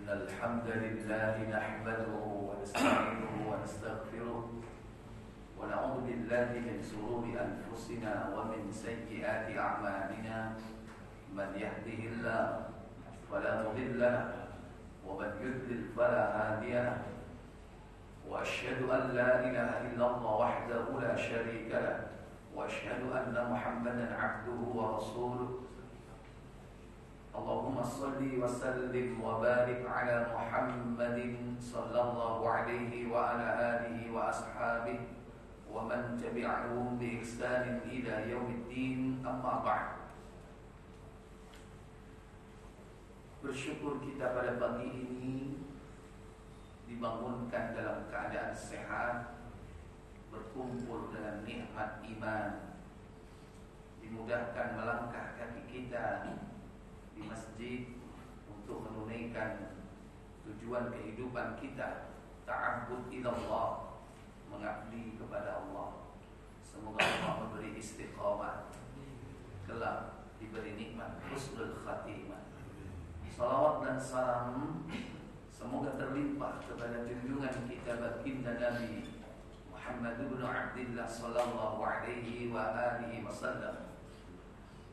إن الحمد لله نحمده ونستعينه ونستغفره ونعوذ بالله من شرور أنفسنا ومن سيئات أعمالنا من يهده الله فلا مضل له ومن يضلل فلا هادي له وأشهد أن لا إله إلا الله وحده لا شريك له وأشهد أن محمدا عبده ورسوله اللهم صل وسلم وبارك على محمد صلى الله عليه وعلى آله وأصحابه ومن تبعهم بإحسان إلى يوم الدين أما بعد. Bersyukur kita pada pagi ini dibangunkan dalam keadaan sehat, berkumpul dengan nikmat iman, dimudahkan melangkah kaki kita di masjid untuk menunaikan tujuan kehidupan kita, ta'abbud ilallah, mengabdi kepada Allah. Semoga Allah memberi istiqamah, kelak diberi nikmat husnul khatimah. Salawat dan salam semoga terlimpah kepada junjungan kita baginda Nabi Muhammad bin Abdullah sallallahu alaihi wa alihi wasallam.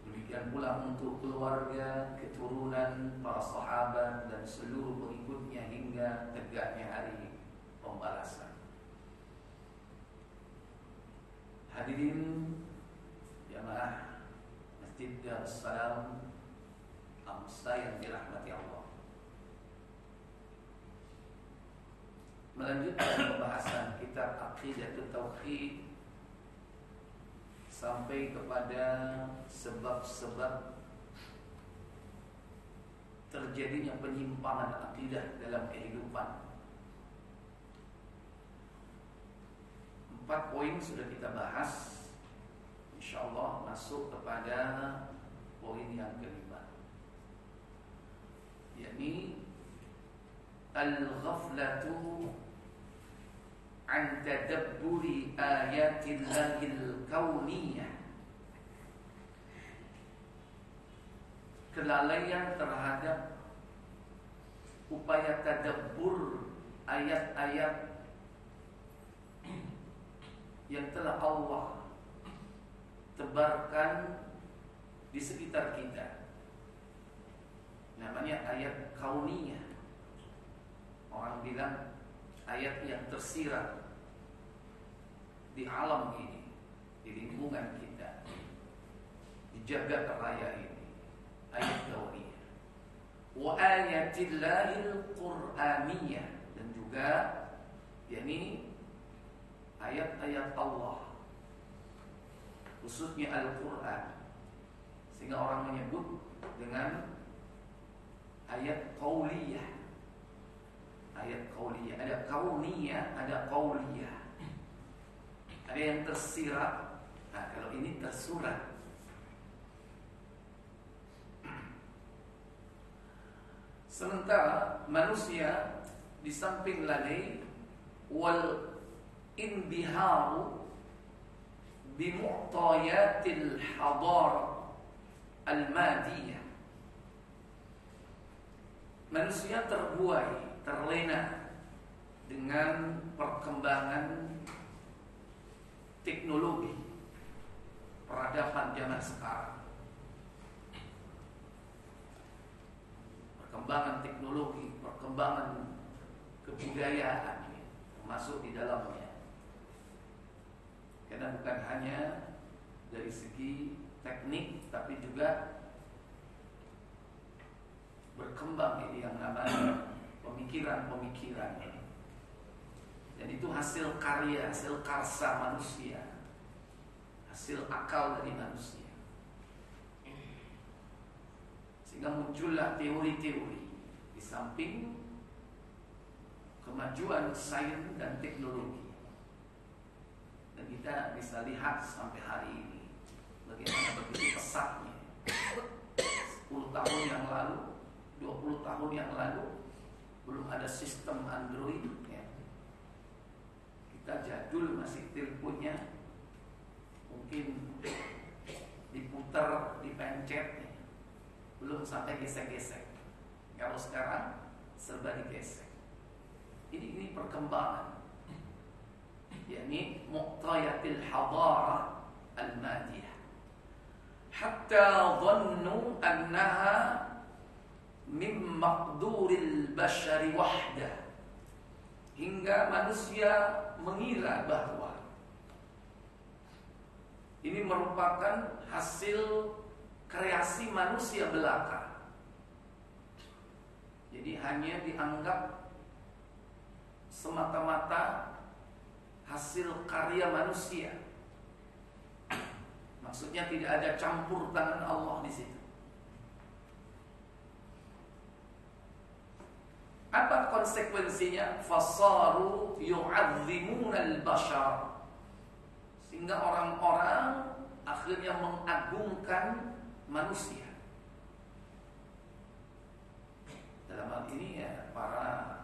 Demikian pula untuk keluarga, keturunan, para sahabat dan seluruh pengikutnya hingga tegaknya hari pembalasan. Hadirin jamaah Masjid Darussalam Amsa yang dirahmati Allah. Melanjutkan pembahasan kitab Aqidatul Tauhid sampai kepada sebab-sebab terjadinya penyimpangan akidah dalam kehidupan. 4 poin sudah kita bahas. InsyaAllah masuk kepada poin yang kelima, yakni al-ghaflatu an tadabburi ayatillahil kauniyah, kelalaian terhadap upaya tadabbur ayat-ayat yang telah Allah tebarkan di sekitar kita. Namanya ayat kauniyah. Orang bilang ayat yang tersirat di alam ini, di lingkungan kita, di jagat raya ini. Ayat kauniyah. Wa ayatillahil qur'aniyah, dan juga yakni ayat-ayat Allah, khususnya Al-Quran, sehingga orang menyebut dengan ayat qauliyah. Ayat qauliyah, ada kauniyah, ada qauliyah. Ada yang tersirat. Nah, kalau ini tersurat. Sementara manusia di samping lalai wal inbiharu bimu'tayatil hadar al-madiyah, manusia terbuai, terlena dengan perkembangan teknologi, peradaban zaman sekarang. Perkembangan teknologi, perkembangan kebudayaan masuk di dalamnya. Karena bukan hanya dari segi teknik, tapi juga berkembang ini yang namanya pemikiran-pemikiran. Dan itu hasil karya, hasil karsa manusia, hasil akal dari manusia. Sehingga muncullah teori-teori di samping kemajuan sains dan teknologi. Dan kita bisa lihat sampai hari ini bagaimana begitu pesatnya. 10 tahun yang lalu, 20 tahun yang lalu belum ada sistem Android ya. Kita jadul, masih teleponnya mungkin diputar, dipencet ya. Belum sampai gesek-gesek. Kalau sekarang serba digesek. Ini perkembangan, yakni muqtayatil hadarah al-madiyah, hatta dhannu annaha min maqduril bashari wahdah, hingga manusia mengira bahwa ini merupakan hasil kreasi manusia belaka. Jadi hanya dianggap semata-mata hasil karya manusia. Maksudnya tidak ada campur tangan Allah di situ. Apa konsekuensinya? Fasaru yu'azzimuna al-bashar, sehingga orang-orang akhirnya mengagungkan manusia. Dalam hal ini ya para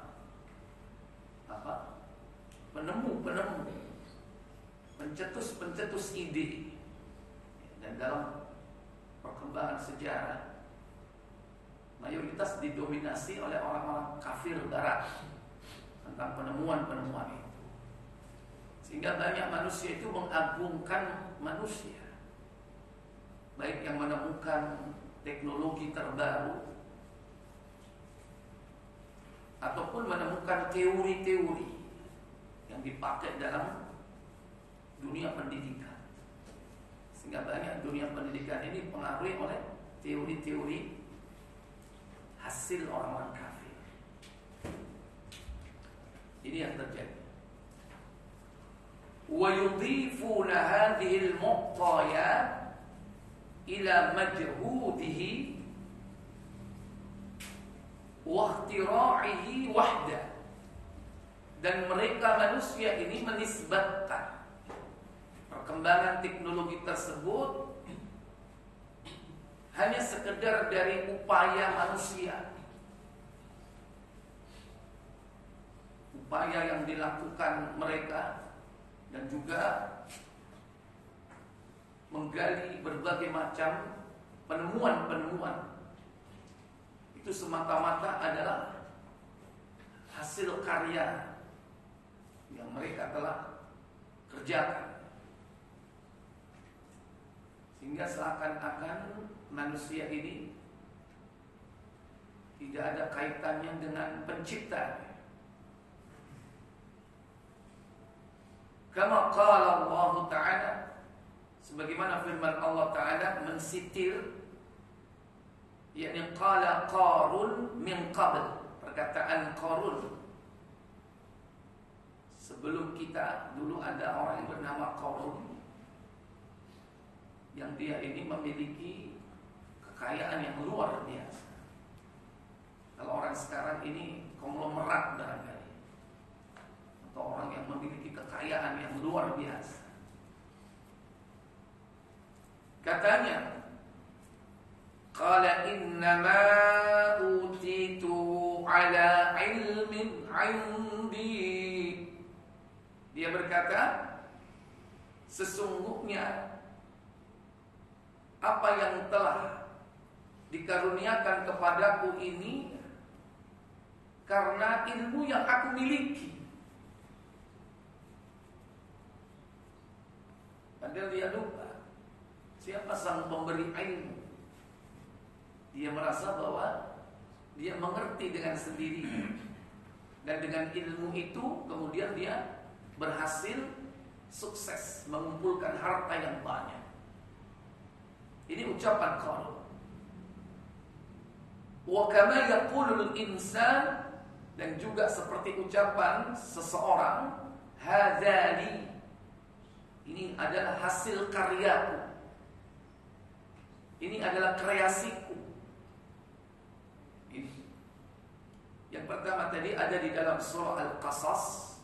penemu, pencetus ide. Dan dalam perkembangan sejarah, mayoritas didominasi oleh orang-orang kafir barat tentang penemuan-penemuan itu. Sehingga banyak manusia itu mengagungkan manusia, baik yang menemukan teknologi terbaru ataupun menemukan teori-teori yang dipakai dalam dunia pendidikan. Sehingga banyak dunia pendidikan ini dipengaruhi oleh teori-teori hasil orang-orang kafir. Ini yang terjadi. Wa yudhifuna hadhihi al-muqtayat ila majhudihi wa ikhtira'ihi wahda. Dan mereka manusia ini menisbatkan perkembangan teknologi tersebut hanya sekedar dari upaya manusia, upaya yang dilakukan mereka, dan juga menggali berbagai macam penemuan-penemuan. Itu semata-mata adalah hasil karya yang mereka telah kerjakan, sehingga seakan-akan manusia ini tidak ada kaitannya dengan pencipta. Kama qala Allah Ta'ala, sebagaimana firman Allah Ta'ala mensitir, yakni qala Qarun min qabl, perkataan Qarun. Sebelum kita, dulu ada orang yang bernama Qarun, yang dia ini memiliki kekayaan yang luar biasa. Kalau orang sekarang ini konglomerat barangkali, atau orang yang memiliki kekayaan yang luar biasa. Katanya, qala innama utitu ala ilmin 'indi. Dia berkata, sesungguhnya apa yang telah dikaruniakan kepadaku ini karena ilmu yang aku miliki. Padahal dia lupa siapa sang pemberi ilmu. Dia merasa bahwa dia mengerti dengan sendirinya, dan dengan ilmu itu kemudian dia berhasil sukses mengumpulkan harta yang banyak. Ini ucapan Qarun. Wa kama yaqulul insan, dan juga seperti ucapan seseorang, hadzali, ini adalah hasil karyaku, ini adalah kreasiku. Ini yang pertama tadi ada di dalam surah Al-Qasas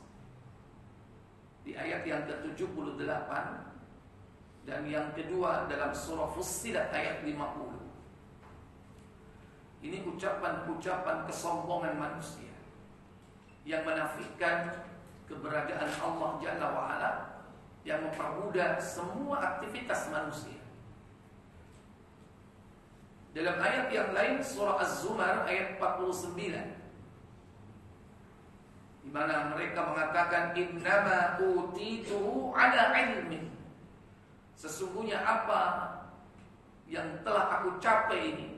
di ayat yang ke-78, dan yang kedua dalam surah Fussilat ayat 50. Ini ucapan-ucapan kesombongan manusia yang menafikan keberadaan Allah Jalla wa'ala, yang mempermudah semua aktivitas manusia. Dalam ayat yang lain, surah Az-Zumar ayat 49, di mana mereka mengatakan innama utitu ala ilmin, sesungguhnya apa yang telah aku capai ini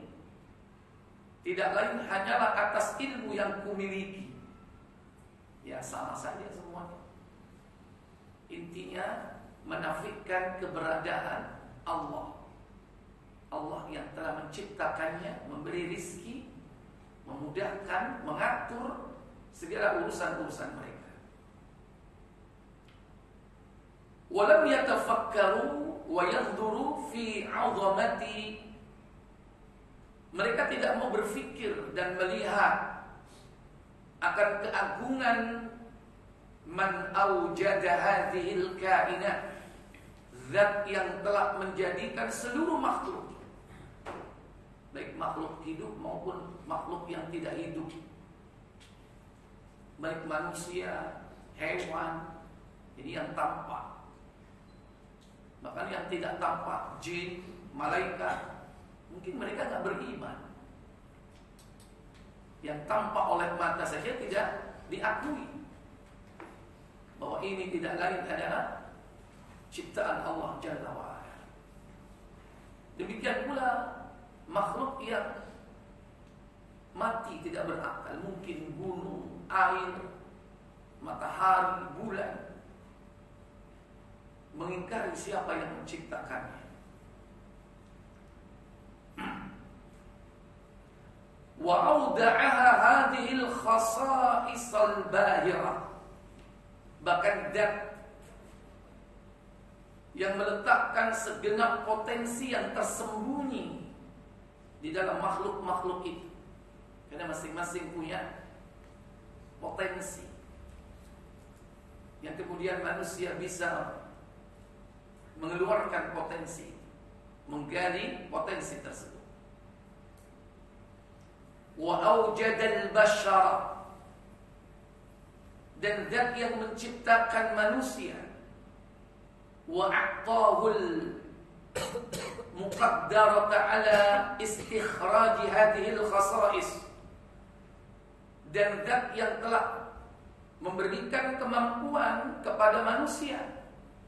tidak lain hanyalah atas ilmu yang kumiliki. Ya sama saja semuanya. Intinya menafikan keberadaan Allah. Allah yang telah menciptakannya, memberi rizki, memudahkan, mengatur segala urusan-urusan mereka. Walam yatafakkaru wa yanzuru fi 'azamati, mereka tidak mau berfikir dan melihat akan keagungan man aujada hadhil kainat, zat yang telah menjadikan seluruh makhluk, baik makhluk hidup maupun makhluk yang tidak hidup, baik manusia, hewan, ini yang tampak, bahkan yang tidak tampak, jin, malaikat, mungkin mereka tidak beriman. Yang tampak oleh mata saja tidak diakui bahwa ini tidak lain adalah ciptaan Allah Jalla wa'ala. Demikian pula makhluk yang mati tidak berakal, mungkin gunung, air, matahari, bulan, mengingkari siapa yang menciptakannya. Wa auda'aha hadhil khasa'isal bahirah, bahkan zat yang meletakkan segenap potensi yang tersembunyi di dalam makhluk-makhluk itu, karena masing-masing punya potensi yang kemudian manusia bisa mengeluarkan potensi, menggali potensi tersebut. Wa aujadal bashara, dan zat yang menciptakan manusia, wa a'tahul muqaddarata ala istikhraj hadhihi al-khasa'is, dan zat yang telah memberikan kemampuan kepada manusia,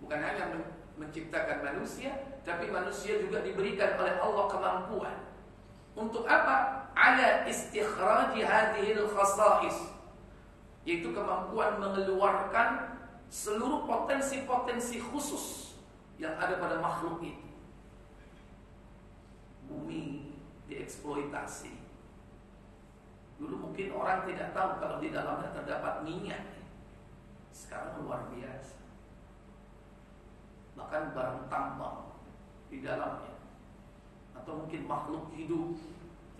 bukan hanya menciptakan manusia, tapi manusia juga diberikan oleh Allah kemampuan untuk apa? Ala istikhraj hadhihi al-khasa'is, yaitu kemampuan mengeluarkan seluruh potensi-potensi khusus yang ada pada makhluk itu. Bumi dieksploitasi. Dulu mungkin orang tidak tahu kalau di dalamnya terdapat minyak. Sekarang luar biasa. Bahkan barang tambang di dalamnya, atau mungkin makhluk hidup.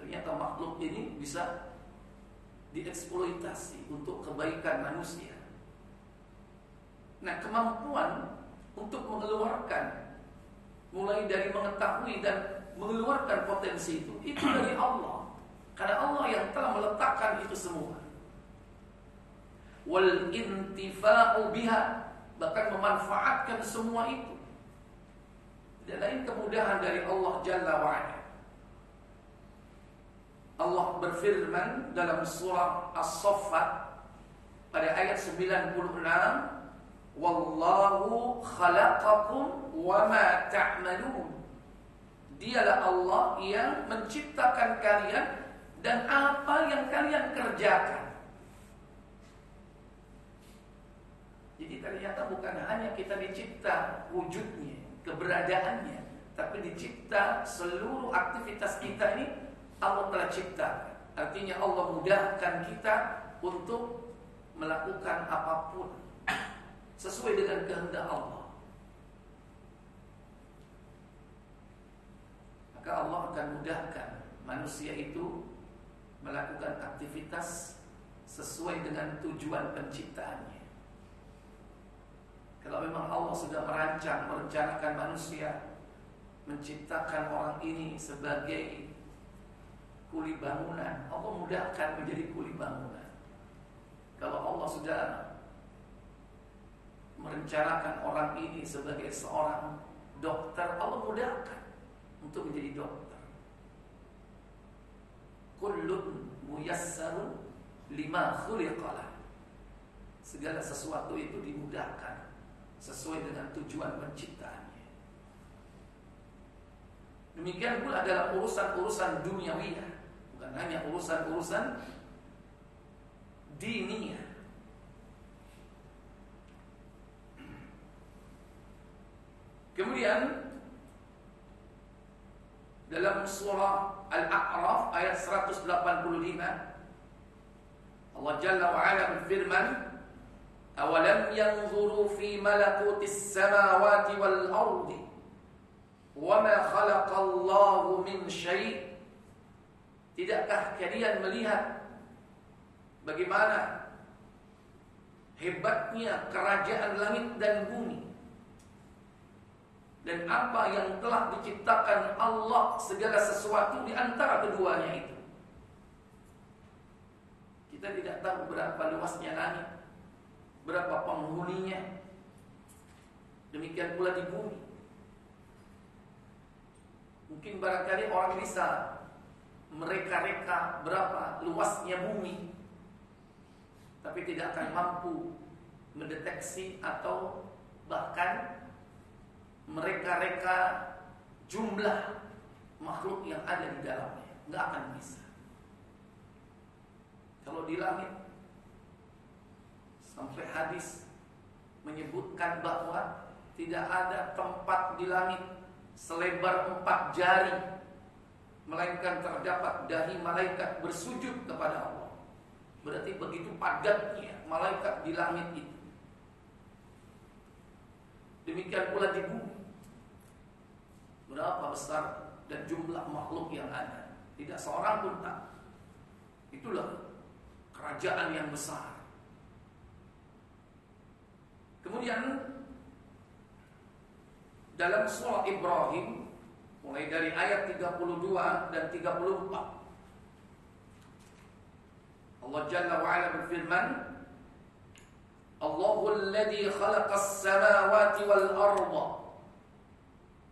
Ternyata makhluk ini bisa dieksploitasi untuk kebaikan manusia. Nah, kemampuan untuk mengeluarkan, mulai dari mengetahui dan mengeluarkan potensi itu dari Allah. Karena Allah yang telah meletakkan itu semua. Wal intifa'u biha, bahkan memanfaatkan semua itu. Tidak lain kemudahan dari Allah Jalla wa'ala. Allah berfirman dalam surah As-Saffat pada ayat 96, Wallahu khalaqakum wa ma ta'malun. Dialah Allah yang menciptakan kalian dan apa yang kalian kerjakan. Jadi ternyata bukan hanya kita dicipta wujudnya, keberadaannya, tapi dicipta seluruh aktivitas kita ini Allah telah ciptakan. Artinya Allah mudahkan kita untuk melakukan apapun sesuai dengan kehendak Allah. Maka Allah akan mudahkan manusia itu melakukan aktivitas sesuai dengan tujuan penciptaannya. Kalau memang Allah sudah merencanakan manusia, menciptakan orang ini sebagai kuli bangunan, Allah mudahkan menjadi kuli bangunan. Kalau Allah sudah merencanakan orang ini sebagai seorang dokter, Allah mudahkan untuk menjadi dokter. Kullun muyassarun lima khuliqalah. segala sesuatu itu dimudahkan sesuai dengan tujuan penciptaannya. Demikian pula adalah urusan-urusan duniawiyah, bukan hanya urusan-urusan diniyah. Kemudian dalam surah Al-A'raf ayat 185 Allah Jalla wa Ala berfirman, "Awalam yanzuru fi malakutis samawati wal ardi wama khalaqallahu min syai'." Tidakkah kalian melihat bagaimana hebatnya kerajaan langit dan bumi dan apa yang telah diciptakan Allah segala sesuatu di antara keduanya itu. Kita tidak tahu berapa luasnya langit, berapa penghuninya. Demikian pula di bumi. Mungkin barangkali orang bisa mereka-reka berapa luasnya bumi, tapi tidak akan mampu mendeteksi atau bahkan mereka-reka jumlah makhluk yang ada di dalamnya. Nggak akan bisa. Kalau di langit, sampai hadis menyebutkan bahwa tidak ada tempat di langit selebar 4 jari melainkan terdapat dahi malaikat bersujud kepada Allah. Berarti begitu padatnya malaikat di langit itu. Demikian pula di bumi. Berapa besar dan jumlah makhluk yang ada, tidak seorang pun tahu. Itulah kerajaan yang besar. Kemudian dalam surah Ibrahim mulai dari ayat 32 dan 34 Allah Jalla wa Ala berfirman, Allahul ladzi khalaqas samawati wal arda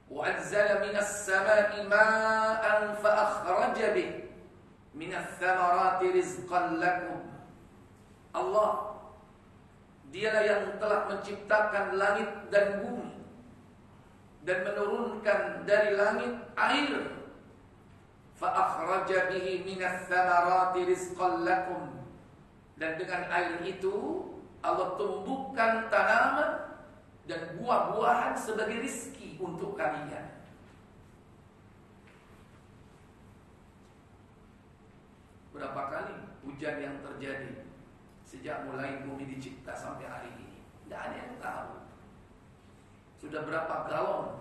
wa anzala minas samai ma'an fa akhraja bihi minas thamarati rizqan lakum. Allah, dialah yang telah menciptakan langit dan bumi dan menurunkan dari langit air, fa akhraja bihi minas thamarati rizqan lakum, dan dengan air itu Allah tumbuhkan tanaman dan buah-buahan sebagai rizki untuk kalian. Berapa kali hujan yang terjadi sejak mulai bumi dicipta sampai hari ini? Tidak ada yang tahu. Sudah berapa galon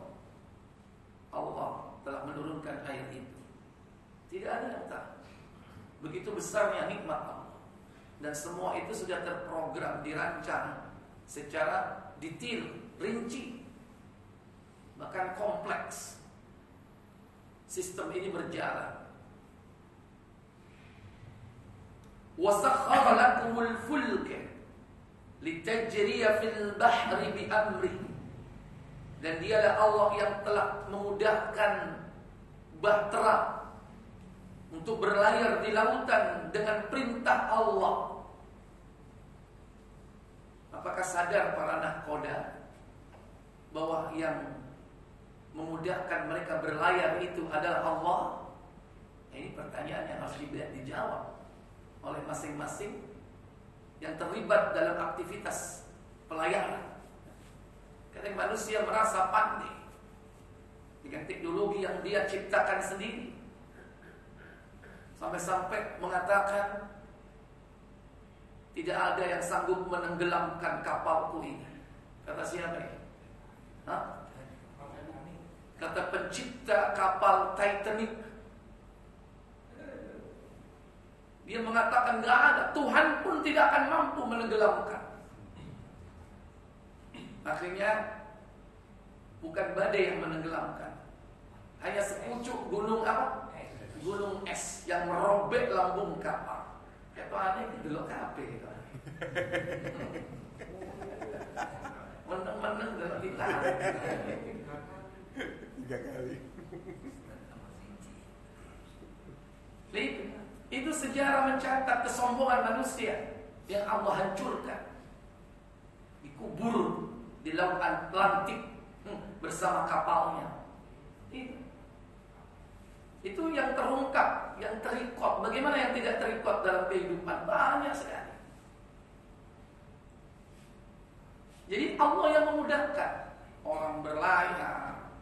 Allah telah menurunkan air itu? Tidak ada yang tahu. Begitu besarnya nikmat Allah. Dan semua itu sudah terprogram, dirancang secara detail, rinci, bahkan kompleks. Sistem ini berjalan. وَسَخَّرَ لَكُمُ الْفُلْكَ لِتَجْرِيَ فِي الْبَحْرِ بِأَمْرِهِ. Dan dialah Allah yang telah memudahkan bahtera untuk berlayar di lautan dengan perintah Allah. Apakah sadar para nahkoda bahwa yang memudahkan mereka berlayar itu adalah Allah? Ini pertanyaan yang harus dijawab oleh masing-masing yang terlibat dalam aktivitas pelayaran. Karena manusia merasa pandai dengan teknologi yang dia ciptakan sendiri, sampai-sampai mengatakan tidak ada yang sanggup menenggelamkan kapalku ini. Kata siapa ini? Kata pencipta kapal Titanic. Dia mengatakan gak ada, Tuhan pun tidak akan mampu menenggelamkan. Akhirnya bukan badai yang menenggelamkan, hanya sepucuk gunung apa? Gunung es yang merobek lambung kapal. Kayak aneh itu delok kabeh gitu. Meneng-meneng dalam ditarik 3 kali. Itu sejarah mencatat kesombongan manusia yang Allah hancurkan. dikubur di laut Atlantik bersama kapalnya. Itu yang terungkap, yang terikot. Bagaimana yang tidak terikot dalam kehidupan? Banyak sekali. Jadi Allah yang memudahkan. Orang berlayar,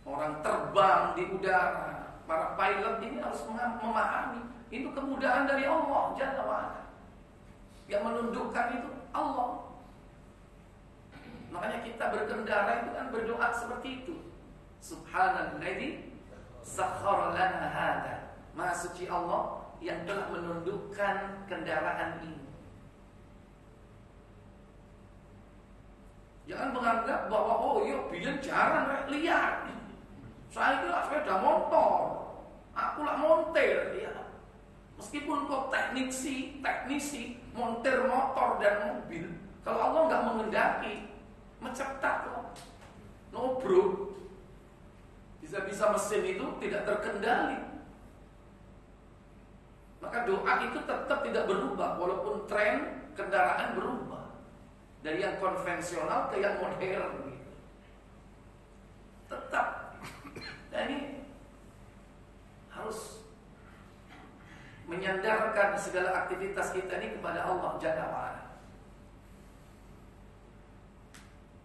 orang terbang di udara, para pilot ini harus memahami itu kemudahan dari Allah Jalla wa'ala. Yang menundukkan itu Allah. Makanya kita berkendara itu kan berdoa seperti itu. Subhanalladzi sakhkhara lana hada. Maha suci Allah yang telah menundukkan kendaraan ini. Jangan menganggap bahwa oh iya biyen jarang liar. Saya itu sepeda motor. Aku lah montir ya. Meskipun kau teknisi montir motor dan mobil, kalau Allah nggak mengendaki, mencetak loh. No bro. Bisa-bisa mesin itu tidak terkendali. Maka doa itu tetap tidak berubah walaupun tren kendaraan berubah. Dari yang konvensional ke yang modern gitu. Tetap. Nah ini harus menyandarkan segala aktivitas kita ini kepada Allah Jalla wa'ala.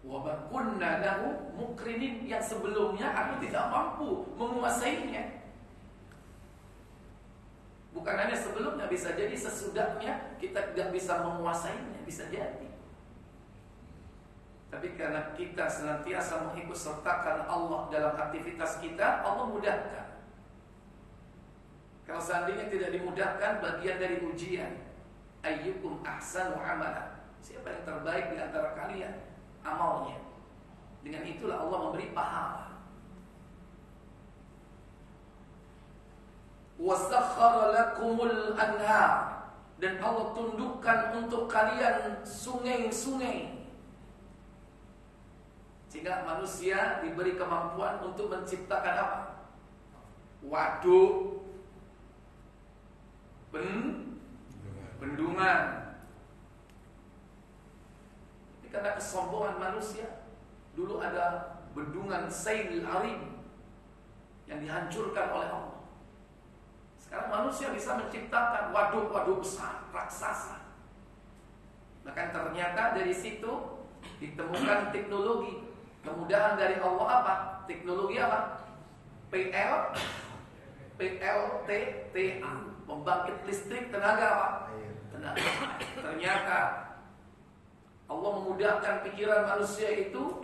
Wa ma kunna lahu muqrinin, yang sebelumnya aku tidak mampu menguasainya. Bukan hanya sebelumnya, bisa jadi sesudahnya kita tidak bisa menguasainya, bisa jadi. Tapi karena kita senantiasa mengikut sertakan Allah dalam aktivitas kita, Allah mudahkan. Kalau seandainya tidak dimudahkan, bagian dari ujian. Ayyukum ahsanu amala. Siapa yang terbaik di antara kalian amalnya? Dengan itulah Allah memberi pahala. Wasakhkhara lakumul anhar, dan Allah tundukkan untuk kalian sungai-sungai. Sehingga manusia diberi kemampuan untuk menciptakan apa? Waduk, bendungan. Ini karena kesombongan manusia. Dulu ada bendungan Sail Arim yang dihancurkan oleh Allah. Sekarang manusia bisa menciptakan waduk-waduk besar, raksasa. Bahkan ternyata dari situ ditemukan teknologi. Kemudahan dari Allah apa? Teknologi apa? PLTTA, pembangkit listrik tenaga apa? Tenaga. Ternyata Allah memudahkan pikiran manusia itu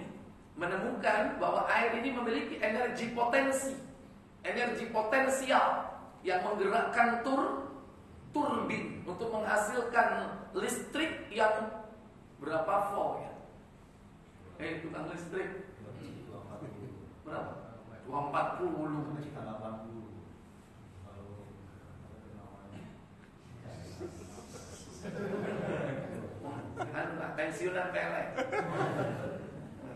menemukan bahwa air ini memiliki energi potensial yang menggerakkan turbin untuk menghasilkan listrik yang berapa volt ya? Tukang listrik berapa? 240. Pensiunan PLN.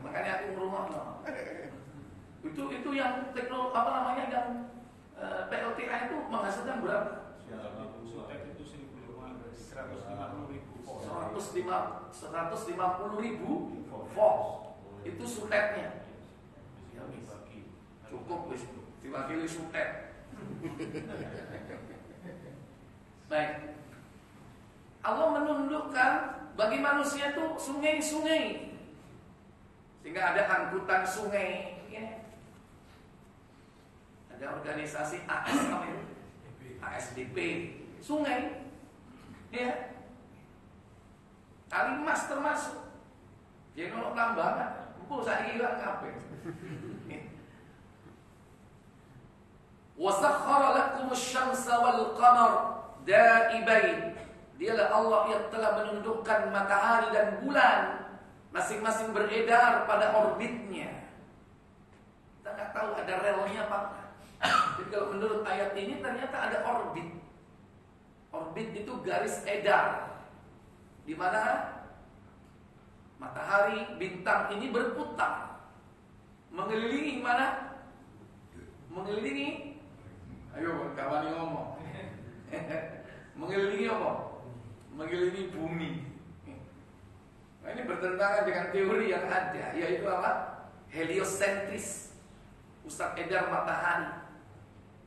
Makanya aku ngurumah loh. Itu yang teknologi apa namanya yang PLTA itu menghasilkan berapa? Sutek itu 150.000 volt. Itu suteknya. Cukup wis diwakili sutek. Baik. Allah menundukkan bagi manusia itu sungai-sungai. Sehingga ada angkutan sungai ya. Ada organisasi ASDP sungai ya. Kalimas termasuk. Jadi kalau tambangan, saya hilang kabeh. Wa sakhkhara lakumus syamsa wal qamar da'ibain. Dialah Allah yang telah menundukkan matahari dan bulan masing-masing beredar pada orbitnya. Kita nggak tahu ada relnya apa enggak. Jadi kalau menurut ayat ini ternyata ada orbit. Orbit itu garis edar di mana matahari, bintang ini berputar mengelilingi mana? Mengelilingi. Ayo kawan ngomong. Mengelilingi apa? Mengelilingi bumi. ini bertentangan dengan teori yang ada, yaitu apa? Heliosentris, pusat edar matahari.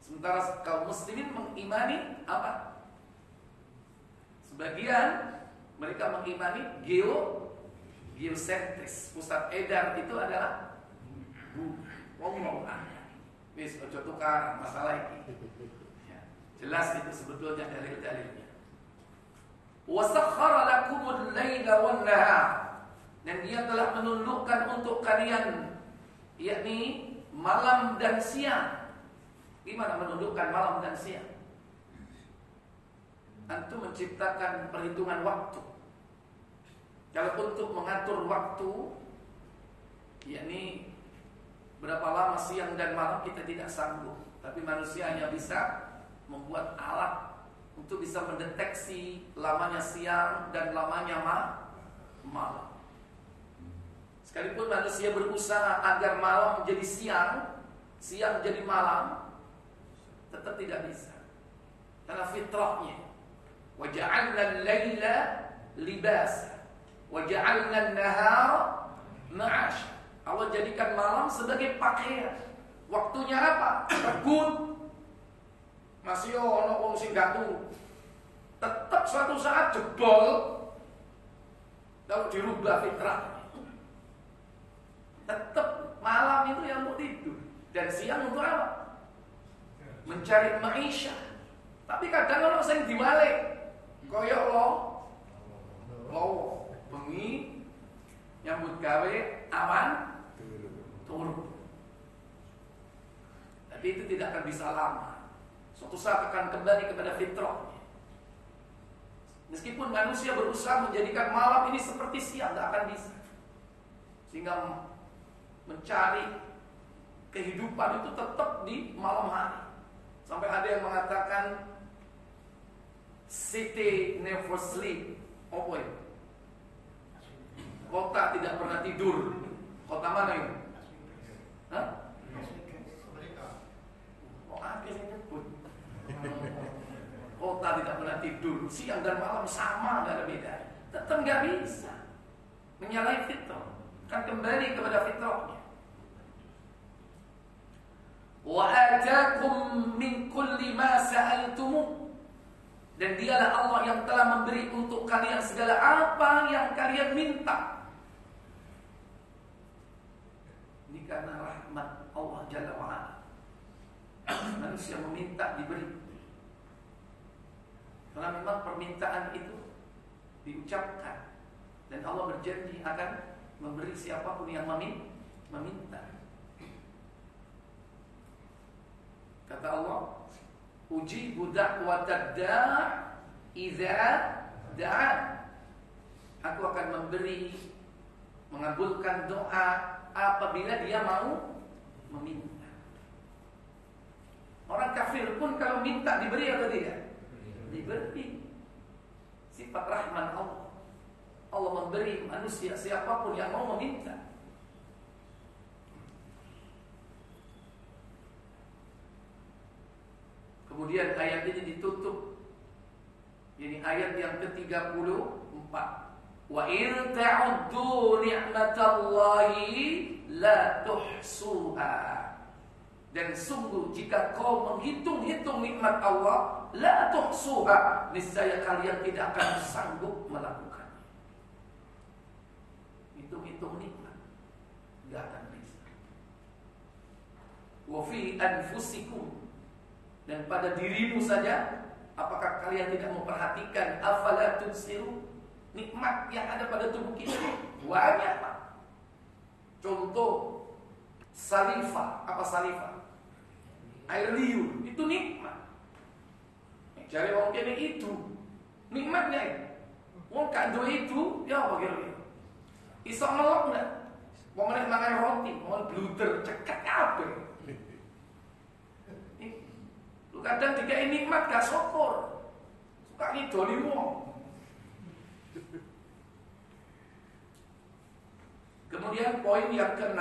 Sementara kaum muslimin mengimani apa? Sebagian mereka mengimani geosentris, pusat edar itu adalah bumi. Wis ojo tukar masalah ini. Ya, jelas itu sebetulnya dalil-dalilnya. Wa sakhkhara lakumul laila wan nahar. Dan Dia telah menundukkan untuk kalian yakni malam dan siang. Gimana menundukkan malam dan siang? Antum menciptakan perhitungan waktu. Kalau untuk mengatur waktu, yakni berapa lama siang dan malam kita tidak sanggup. Tapi manusia hanya bisa membuat alat untuk bisa mendeteksi lamanya siang dan lamanya malam. Sekalipun manusia berusaha agar malam menjadi siang, siang jadi malam, tetap tidak bisa. Karena fitrahnya. Wa ja'alna al-laila libasa wa ja'alna an-nahara ma'asha. Allah jadikan malam sebagai pakaian. Waktunya apa? Regut. Masih ono wong sing gak turu. Tetap suatu saat jebol kalau dirubah fitrah. Tetap malam itu yang untuk tidur dan siang untuk apa? Mencari maisha. Tapi kadang ono sing diwalik. Koyok lo bengi nyambut gawe aman turun. Tapi itu tidak akan bisa lama. Suatu saat akan kembali kepada fitrahnya. Meskipun manusia berusaha menjadikan malam ini seperti siang, tidak akan bisa. Sehingga mencari kehidupan itu tetap di malam hari. Sampai ada yang mengatakan city never sleep. Oh boy. Kota tidak pernah tidur. Kota mana ini? Hah? Oh, akhirnya nyebut. Kota tidak pernah tidur. Siang dan malam sama, nggak ada beda. Tetap nggak bisa menyalahi fitrah. Kan kembali kepada fitrahnya. Wa atakum min kulli ma sa'altum. Dan Dialah Allah yang telah memberi untuk kalian segala apa yang kalian minta. Ini karena rahmat Allah Jalla wa'ala. Manusia meminta diberi. Karena memang permintaan itu diucapkan. Dan Allah berjanji akan memberi siapapun yang meminta. Kata Allah, ujibu da'watad da' idza da'an. Aku akan mengabulkan doa apabila dia mau meminta. Orang kafir pun kalau minta diberi atau tidak? Diberi. Sifat rahman Allah. Allah memberi manusia siapapun yang mau meminta. Kemudian ayat ini ditutup. Ini ayat yang ke-34. Wa in ta'uddu ni'matallahi la tuhsuha. Dan sungguh jika kau menghitung-hitung nikmat Allah, la tuhsuha, niscaya kalian tidak akan sanggup melakukannya. Hitung-hitung nikmat enggak akan bisa. Wa fi anfusikum, dan pada dirimu saja, apakah kalian tidak memperhatikan afala tubsiru, nikmat yang ada pada tubuh kita banyak, Pak. Contoh salifah, apa salifah? Air liur, itu nikmat. Cari wong kene itu nikmatnya. Wong kado itu, ya apa kira-kira? Iso melok enggak? Wong nek makan roti, wong bluder cekak kabeh. Lu kadang dikai nikmat gak syukur. Suka ngidoli wong. Kemudian poin yang ke-6,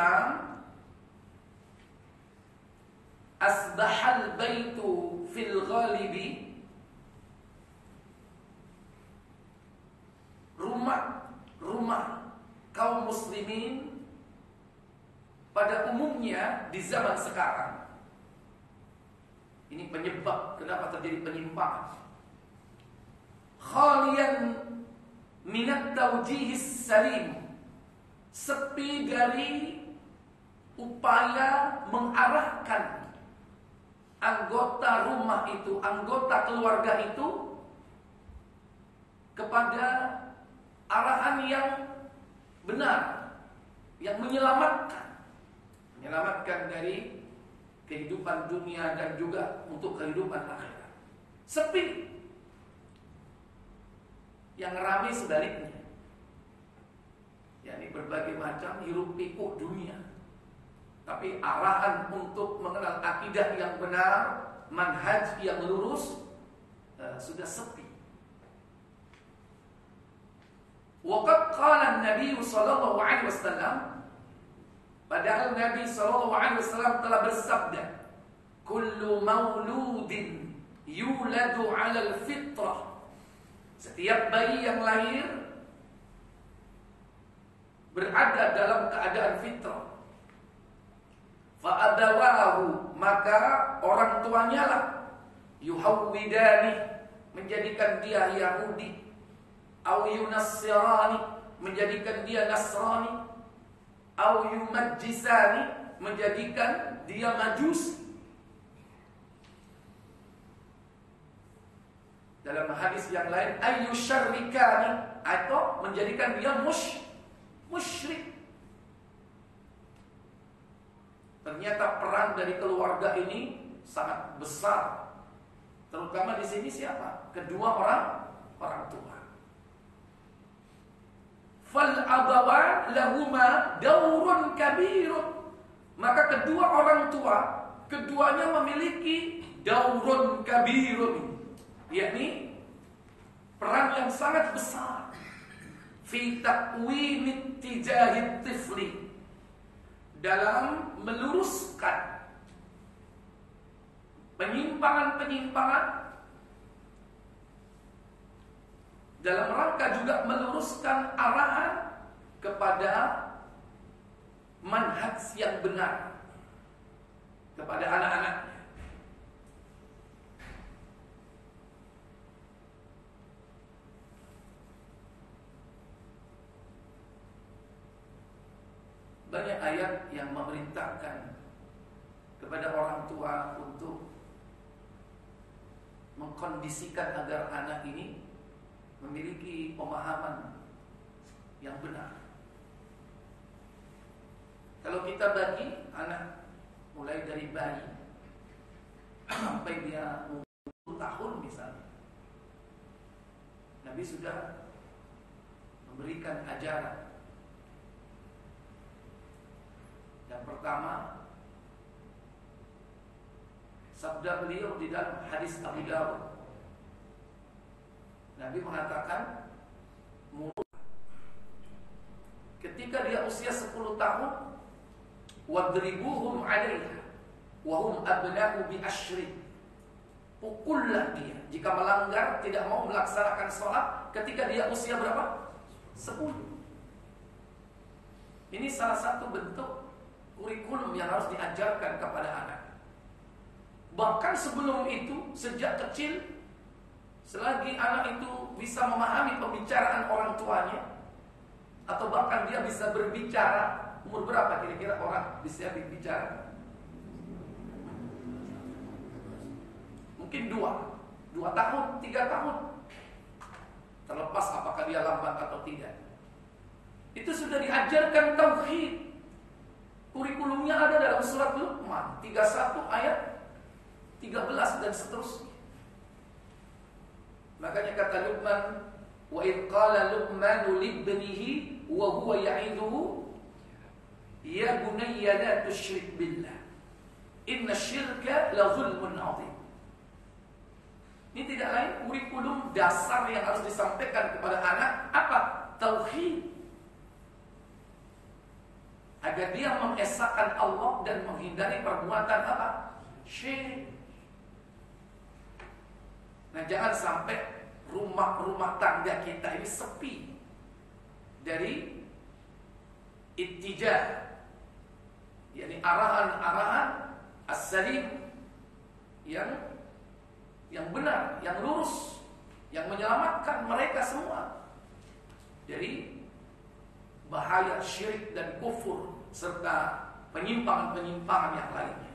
asbahal baitu fil ghalibi, rumah muslimin pada umumnya di zaman sekarang, ini penyebab kenapa terjadi penyimpangan, khalian minat tawjihis salim, sepi dari upaya mengarahkan anggota rumah itu, anggota keluarga itu kepada arahan yang benar, yang menyelamatkan dari kehidupan dunia dan juga untuk kehidupan akhirat. Sepi. Yang ramai sebaliknya, yakni berbagai macam hiruk pikuk dunia, tapi arahan untuk mengenal akidah yang benar, manhaj yang lurus, sudah sepi. Waqad qala Nabi sallallahu alaihi wasallam, padahal Nabi sallallahu alaihi wasallam telah bersabda, kullu mauludin yuladu 'ala al-fitrah, setiap bayi yang lahir berada dalam keadaan fitrah. Fa'adawahu, maka orang tuanya lah yuhawwidani, menjadikan dia Yahudi, au yunassirani, menjadikan dia Nasrani, au yumajjisani, menjadikan dia Majusi. Dalam hadis yang lain, ayyusyarrikani, atau menjadikan dia musyrik. Ternyata peran dari keluarga ini sangat besar. Terutama di sini siapa? Kedua orang tua. Fal abawan lahuma daurun kabirun. Maka kedua orang tua, keduanya memiliki daurun kabirun, yakni peran yang sangat besar fi taqwimit tijahit tifli, dalam meluruskan penyimpangan-penyimpangan, dalam rangka juga meluruskan arahan kepada manhaj yang benar kepada anak-anaknya. Banyak ayat yang memerintahkan kepada orang tua untuk mengkondisikan agar anak ini memiliki pemahaman yang benar. Kalau kita bagi anak mulai dari bayi sampai dia 10 tahun misalnya, Nabi sudah memberikan ajaran. Yang pertama, sabda beliau di dalam hadis Abu Dawud, Nabi mengatakan, ketika dia usia 10 tahun, wadribuhum 'alaiha wa hum abna'u bi asyrin, pukullah dia jika melanggar, tidak mau melaksanakan sholat ketika dia usia berapa? 10. Ini salah satu bentuk kurikulum yang harus diajarkan kepada anak. Bahkan sebelum itu, sejak kecil, selagi anak itu bisa memahami pembicaraan orang tuanya, atau bahkan dia bisa berbicara, umur berapa kira-kira orang bisa berbicara? Mungkin 2 tahun, 3 tahun, terlepas apakah dia lambat atau tidak. Itu sudah diajarkan tauhid. Kurikulumnya ada dalam surat Luqman 31 ayat 13 dan seterusnya. Makanya kata Luqman, wa idh qala Luqmanu libnihi wa huwa ya'iduhu ya bunayya la tusyrik billah inna syirka la zulmun 'adzim. Ini tidak lain kurikulum dasar yang harus disampaikan kepada anak, apa? Tauhid. Agar dia mengesahkan Allah dan menghindari perbuatan apa? Syirik. Nah, jangan sampai rumah-rumah tangga kita ini sepi dari ittijah, yakni arahan-arahan as-salim yang benar, yang lurus, yang menyelamatkan mereka semua dari bahaya syirik dan kufur serta penyimpangan-penyimpangan yang lainnya.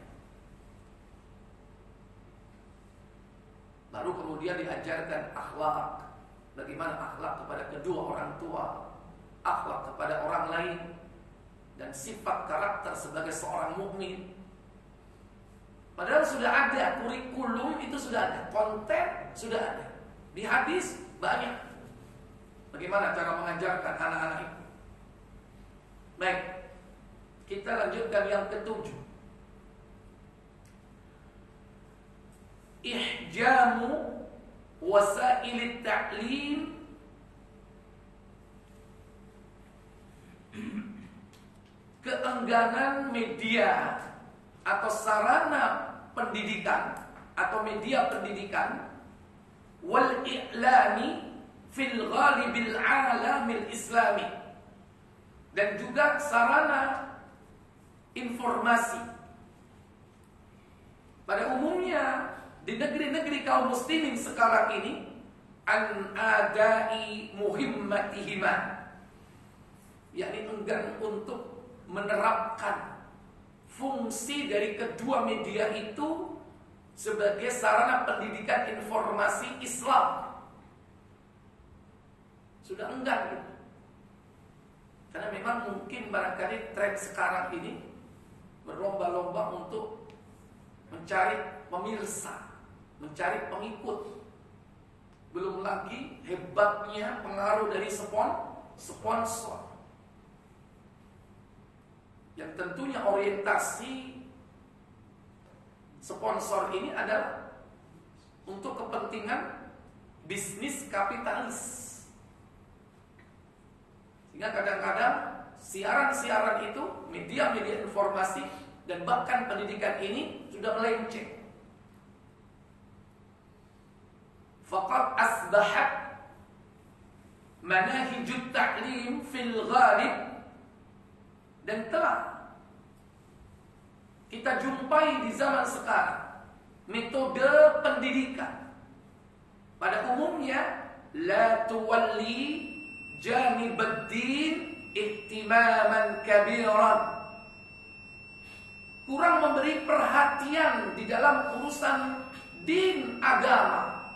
Lalu kemudian diajarkan akhlak, bagaimana akhlak kepada kedua orang tua, akhlak kepada orang lain, dan sifat karakter sebagai seorang mukmin. Padahal sudah ada kurikulum, itu sudah ada, konten sudah ada. Di hadis banyak bagaimana cara mengajarkan anak-anak itu. Baik, kita lanjutkan yang ketujuh. Ihjamu wasailit ta'lim keengganan media atau sarana pendidikan atau media pendidikan wal i'lami fil ghalibil alamil islami, dan juga sarana informasi pada umumnya di negeri-negeri kaum muslimin sekarang ini, an adai muhimmatihima, yakni enggan untuk menerapkan fungsi dari kedua media itu sebagai sarana pendidikan informasi Islam. Sudah enggan gitu. Karena memang mungkin barangkali tren sekarang ini berlomba-lomba untuk mencari pemirsa, mencari pengikut. Belum lagi hebatnya pengaruh dari sponsor, yang tentunya orientasi sponsor ini adalah untuk kepentingan bisnis kapitalis. Sehingga kadang-kadang siaran-siaran itu, media-media informasi dan bahkan pendidikan ini sudah melenceng. Faqad asbahat manahijut ta'lim fil ghalib, dan telah kita jumpai di zaman sekarang metode pendidikan pada umumnya la tuwalli janibaddin ihtimaman kabiran, kurang memberi perhatian di dalam urusan din agama,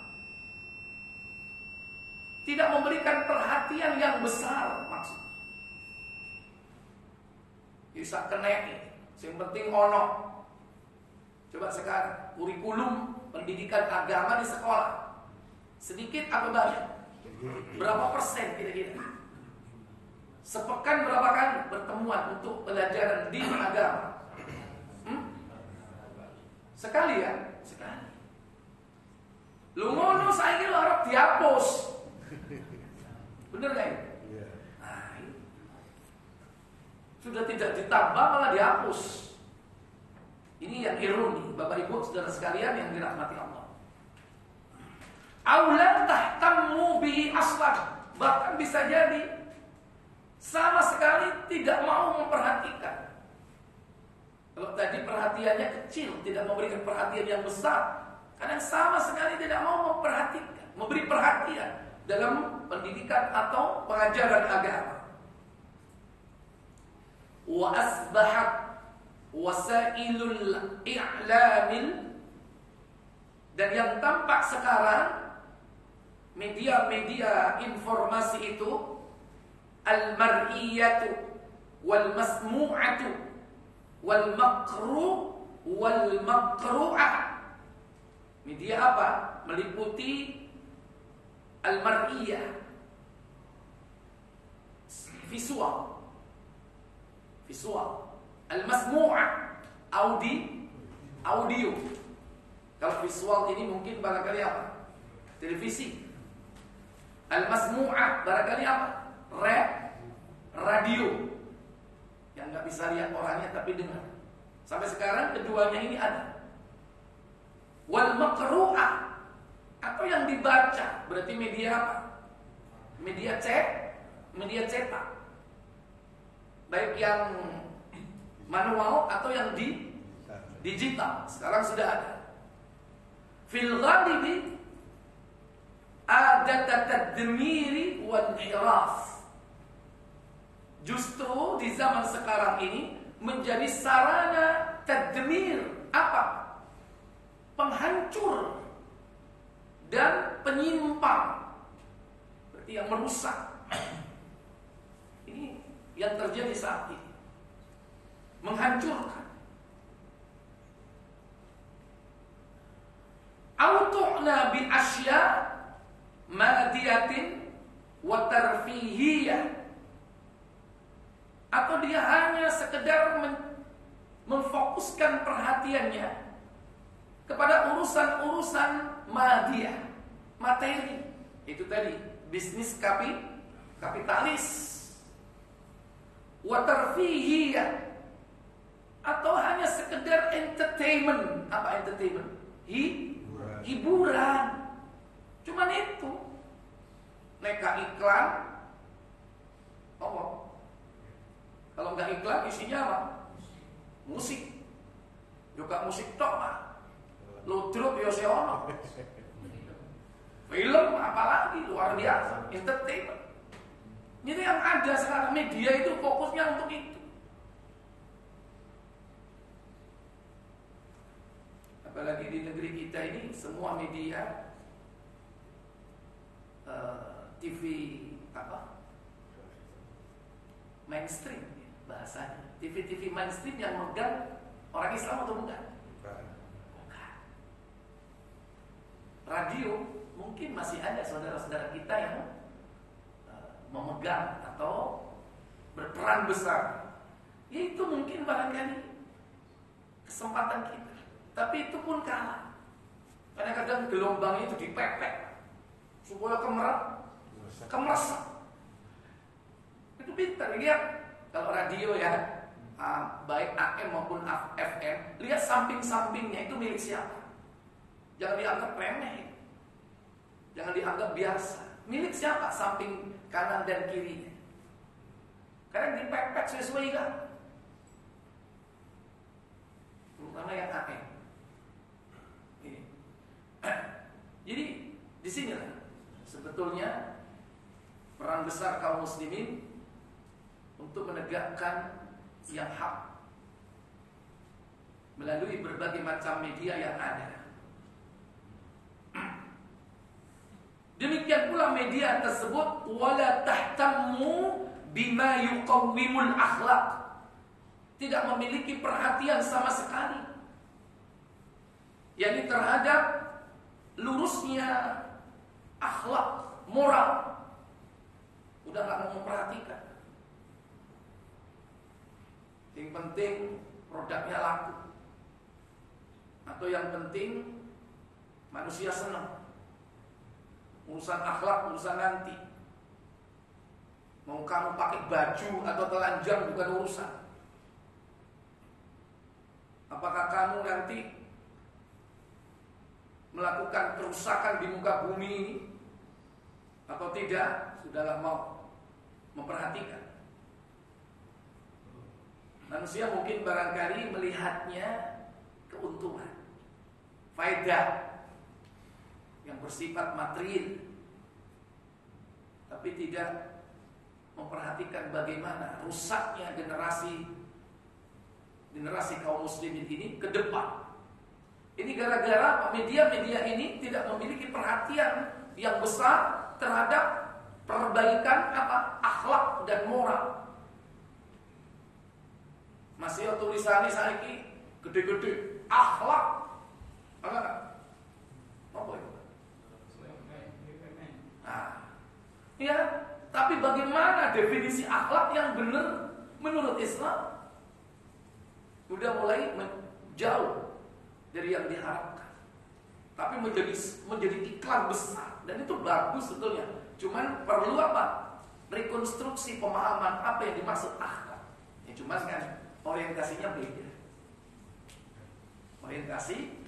tidak memberikan perhatian yang besar maksudnya. Bisa kena ini, yang penting ono. Coba sekarang kurikulum pendidikan agama di sekolah sedikit apa banyak? Berapa persen kira-kira? Sepekan berapa kali pertemuan untuk pelajaran din agama? Sekali ya? Sekali. Lu ngono saya kira harap dihapus. Bener gak ya? Nah, sudah tidak ditambah malah dihapus. Ini yang ironi, Bapak Ibu saudara sekalian yang dirahmati Allah. Aula tahtammu bihi aslan, bahkan bisa jadi sama sekali tidak mau memperhatikan. Kalau tadi perhatiannya kecil, tidak memberikan perhatian yang besar, kadang sama sekali tidak mau memperhatikan, memberi perhatian dalam pendidikan atau pengajaran agama. Wa asbahat wasailul i'lamil, dan yang tampak sekarang media-media informasi itu al-mar'iyatu wal masmu'atu wal makru'ah. Media apa? Meliputi al-mar'iyah, visual, al-masmu'ah, audio. Kalau visual ini mungkin barangkali apa? Televisi. Al-masmu'ah barangkali apa? Radio, yang nggak bisa lihat orangnya tapi dengar. Sampai sekarang keduanya ini ada. Wal makru'ah, atau yang dibaca, berarti media apa? Media cetak. baik yang manual atau yang digital. Sekarang sudah ada. Fil ghalibi ada tadmiri wal inhiraf. Justru di zaman sekarang ini menjadi sarana tadmir, apa? Penghancur dan penyimpang, berarti yang merusak. Ini yang terjadi saat ini, menghancurkan. Autu'na bi asya madiyatin wa tarfihiyah, atau dia hanya sekedar memfokuskan perhatiannya kepada urusan-urusan madiyah, materi. Itu tadi bisnis kapitalis. Wa tarfihiyah, atau hanya sekedar entertainment. Apa entertainment? Hiburan. Cuman itu. Neka iklan. Oh, kalau nggak iklan isinya apa? Musik. Juga musik tok mah. Ludruk yo seono. Film apalagi luar biasa, entertainment. Jadi yang ada sekarang media itu fokusnya untuk itu. Apalagi di negeri kita ini semua media, TV apa? Mainstream bahasanya. TV mainstream yang megang orang Islam atau bukan? Bukan. Radio mungkin masih ada saudara-saudara kita yang memegang atau berperan besar. Ya itu mungkin barangkali kesempatan kita. Tapi itu pun kalah. Karena kadang gelombang itu dipepet supaya kemeresap. Itu pintar. Lihat kalau radio ya, baik AM maupun FM, lihat samping-sampingnya itu milik siapa. Jangan dianggap remeh, jangan dianggap biasa. Milik siapa samping kanan dan kirinya? Karena dipepet sesuai kan. Terutama yang AM. Jadi di sini sebetulnya peran besar kaum muslimin untuk menegakkan yang hak melalui berbagai macam media yang ada. Demikian pula media tersebut wala tahtammu bima yuqawwimul akhlaq, tidak memiliki perhatian sama sekali yakni terhadap lurusnya akhlak, moral. Udah gak mau memperhatikan. Yang penting produknya laku, atau yang penting manusia senang. Urusan akhlak, urusan nanti. Mau kamu pakai baju atau telanjang bukan urusan. Apakah kamu nanti melakukan kerusakan di muka bumi ini atau tidak, sudahlah mau memperhatikan. Manusia mungkin barangkali melihatnya keuntungan, faedah yang bersifat material, tapi tidak memperhatikan bagaimana rusaknya generasi kaum muslimin ini ke depan. Ini gara-gara media-media ini tidak memiliki perhatian yang besar terhadap perbaikan akhlak dan moral. Masih tulisannya saiki gede-gede akhlak. Apa? itu? Ya, tapi bagaimana definisi akhlak yang benar menurut Islam? Udah mulai jauh dari yang diharapkan, tapi menjadi iklan besar, dan itu bagus sebetulnya. Cuman perlu apa? Rekonstruksi pemahaman apa yang dimaksud akhlak. Ya cuma kan orientasinya beda. Orientasi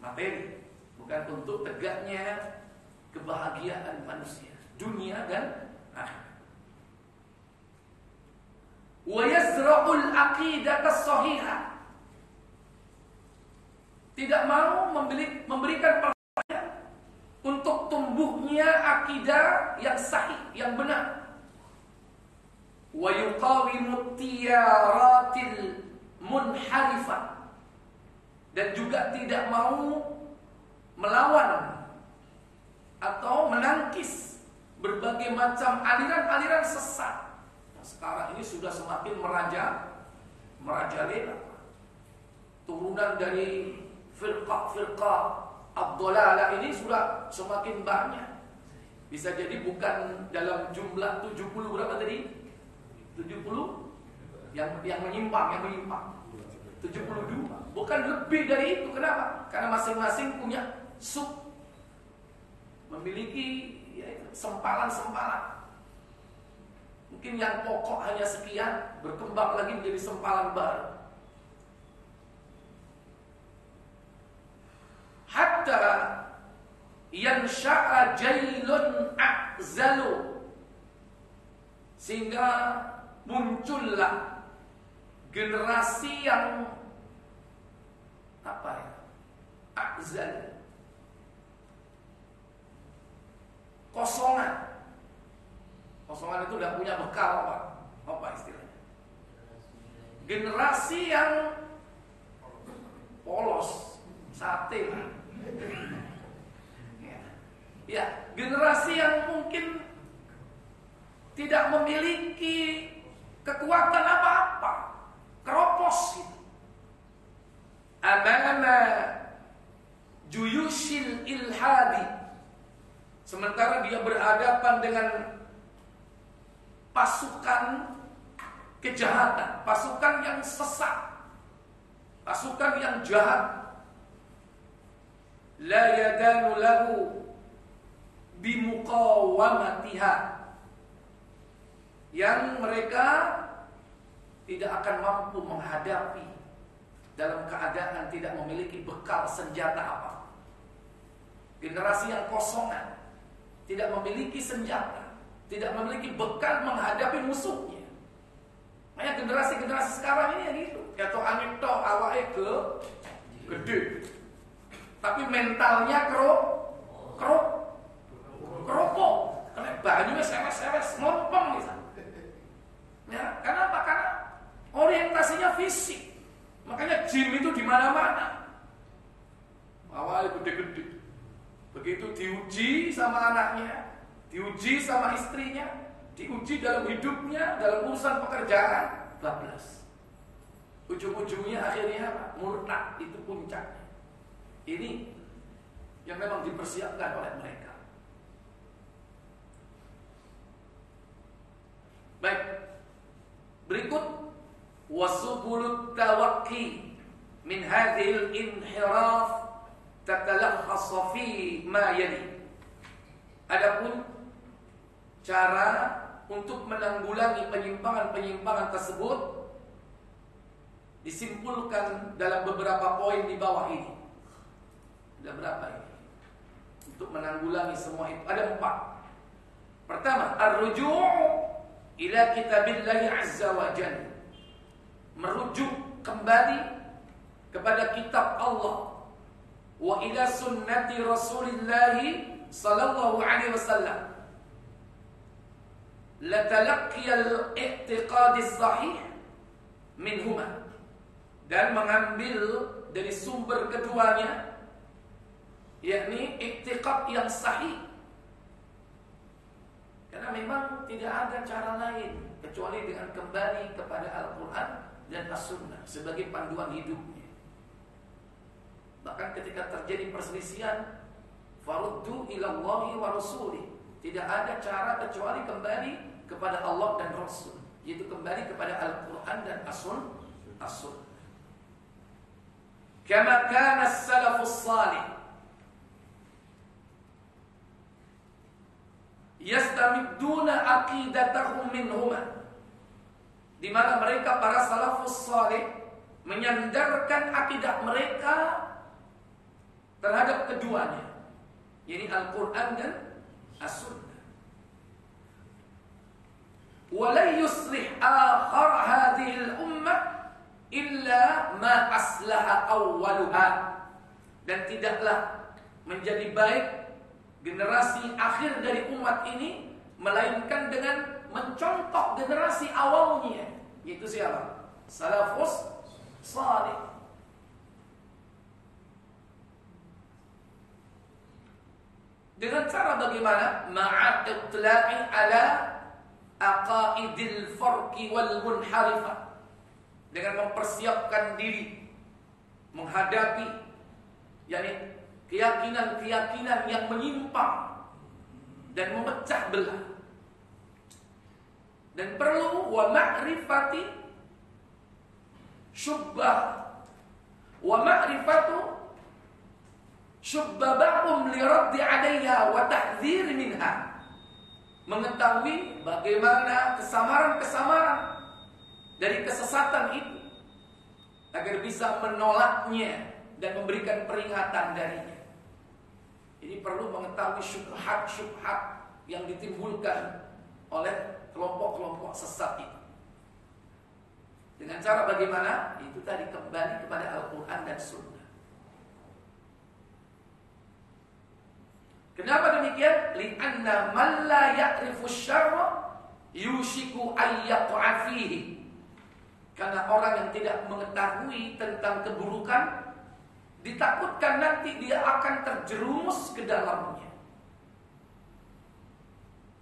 materi, bukan untuk tegaknya kebahagiaan manusia, dunia dan akhirat. wa yazra'ul aqidata shahihah. Tidak mau memberikan pertanyaan untuk tumbuhnya akidah yang sahih, yang benar. Wa yuqawimu tiyaratil munharifah, dan juga tidak mau melawan atau menangkis berbagai macam aliran-aliran sesat yang sekarang ini sudah semakin merajalela. Turunan dari firqah ad-dhalalah ini sudah semakin banyak. Bisa jadi bukan dalam jumlah 70 berapa tadi? 70 yang menyimpang 72, bukan lebih dari itu. Kenapa? Karena masing-masing punya memiliki sempalan-sempalan. Mungkin yang pokok hanya sekian, berkembang lagi menjadi sempalan baru. Hatta yansha'a jailun a'zalu, sehingga muncullah generasi yang a'zal, kosongan itu udah punya bekal apa istilahnya, generasi yang polos, sate lah. Ya, generasi yang mungkin tidak memiliki kekuatan apa-apa, keropos gitu. Amama juyushil ilhadi, sementara dia berhadapan dengan pasukan kejahatan, pasukan yang sesat, pasukan yang jahat. La yadanu lahu bimuqawamatiha, yang mereka tidak akan mampu menghadapi dalam keadaan tidak memiliki bekal senjata apa. Generasi yang kosongan, tidak memiliki senjata, tidak memiliki bekal menghadapi musuhnya. Makanya generasi-generasi sekarang ini yang gitu. Atau angin tok awake gede, tapi mentalnya keropok, kena banyunya sewes-sewes, ngompong misalnya. Ya, kenapa? Karena orientasinya fisik. Makanya gym itu di mana-mana. Awalnya gede-gede. Begitu diuji sama anaknya, diuji sama istrinya, diuji dalam hidupnya, dalam urusan pekerjaan, bablas. Ujung-ujungnya akhirnya murtad, itu puncaknya. Ini yang memang dipersiapkan oleh mereka. Baik. Berikut wasubulut tawaqi min hadhil inhiraf tatalakhas fi ma yali. Adapun cara untuk menanggulangi penyimpangan-penyimpangan tersebut disimpulkan dalam beberapa poin di bawah ini. Ada berapa ini? Untuk menanggulangi semua itu ada 4. Pertama, ar-ruju' ila kitabillahi azza wa jalla, merujuk kembali kepada kitab Allah, wa ila sunnati rasulillahi sallallahu alaihi wasallam, la talaqqiyal i'tiqadis sahih minhuma, dan mengambil dari sumber keduanya, yakni i'tiqad yang sahih. Karena memang tidak ada cara lain kecuali dengan kembali kepada Al-Quran dan As-Sunnah sebagai panduan hidupnya. Bahkan ketika terjadi perselisihan, faruddu ilallahi wa rasulih, tidak ada cara kecuali kembali kepada Allah dan Rasul, yaitu kembali kepada Al-Quran dan As-Sunnah. Kama kana as-salafus salih yastamiduna aqidatahum minhuma, di mana mereka para salafus salih menyandarkan akidah mereka terhadap keduanya, yakni Al-Quran dan As-Sunnah. Wa la yuslih akharaha illa ma aslaha awwaluha, dan tidaklah menjadi baik generasi akhir dari umat ini melainkan dengan mencontoh generasi awalnya, yaitu siapa? Salafus salih. Dengan cara bagaimana? Ma'a itla'i ala aqaidil farqi wal munharifah, dengan mempersiapkan diri menghadapi yakni keyakinan-keyakinan yang menyimpang dan memecah belah. Dan perlu wa ma'rifati syubbah wa ma'rifatu syubbabahum li raddi 'alayha wa tahdhir minha, mengetahui bagaimana kesamaran-kesamaran dari kesesatan itu agar bisa menolaknya dan memberikan peringatan darinya. Ini perlu mengetahui syubhat-syubhat yang ditimbulkan oleh kelompok-kelompok sesat itu. Dengan cara bagaimana? Itu tadi kembali kepada Al-Quran dan Sunnah. Kenapa demikian? Li'anna man la ya'rifu syarra yushiku ayyaqa fihi. Karena orang yang tidak mengetahui tentang keburukan, ditakutkan nanti dia akan terjerumus ke dalamnya.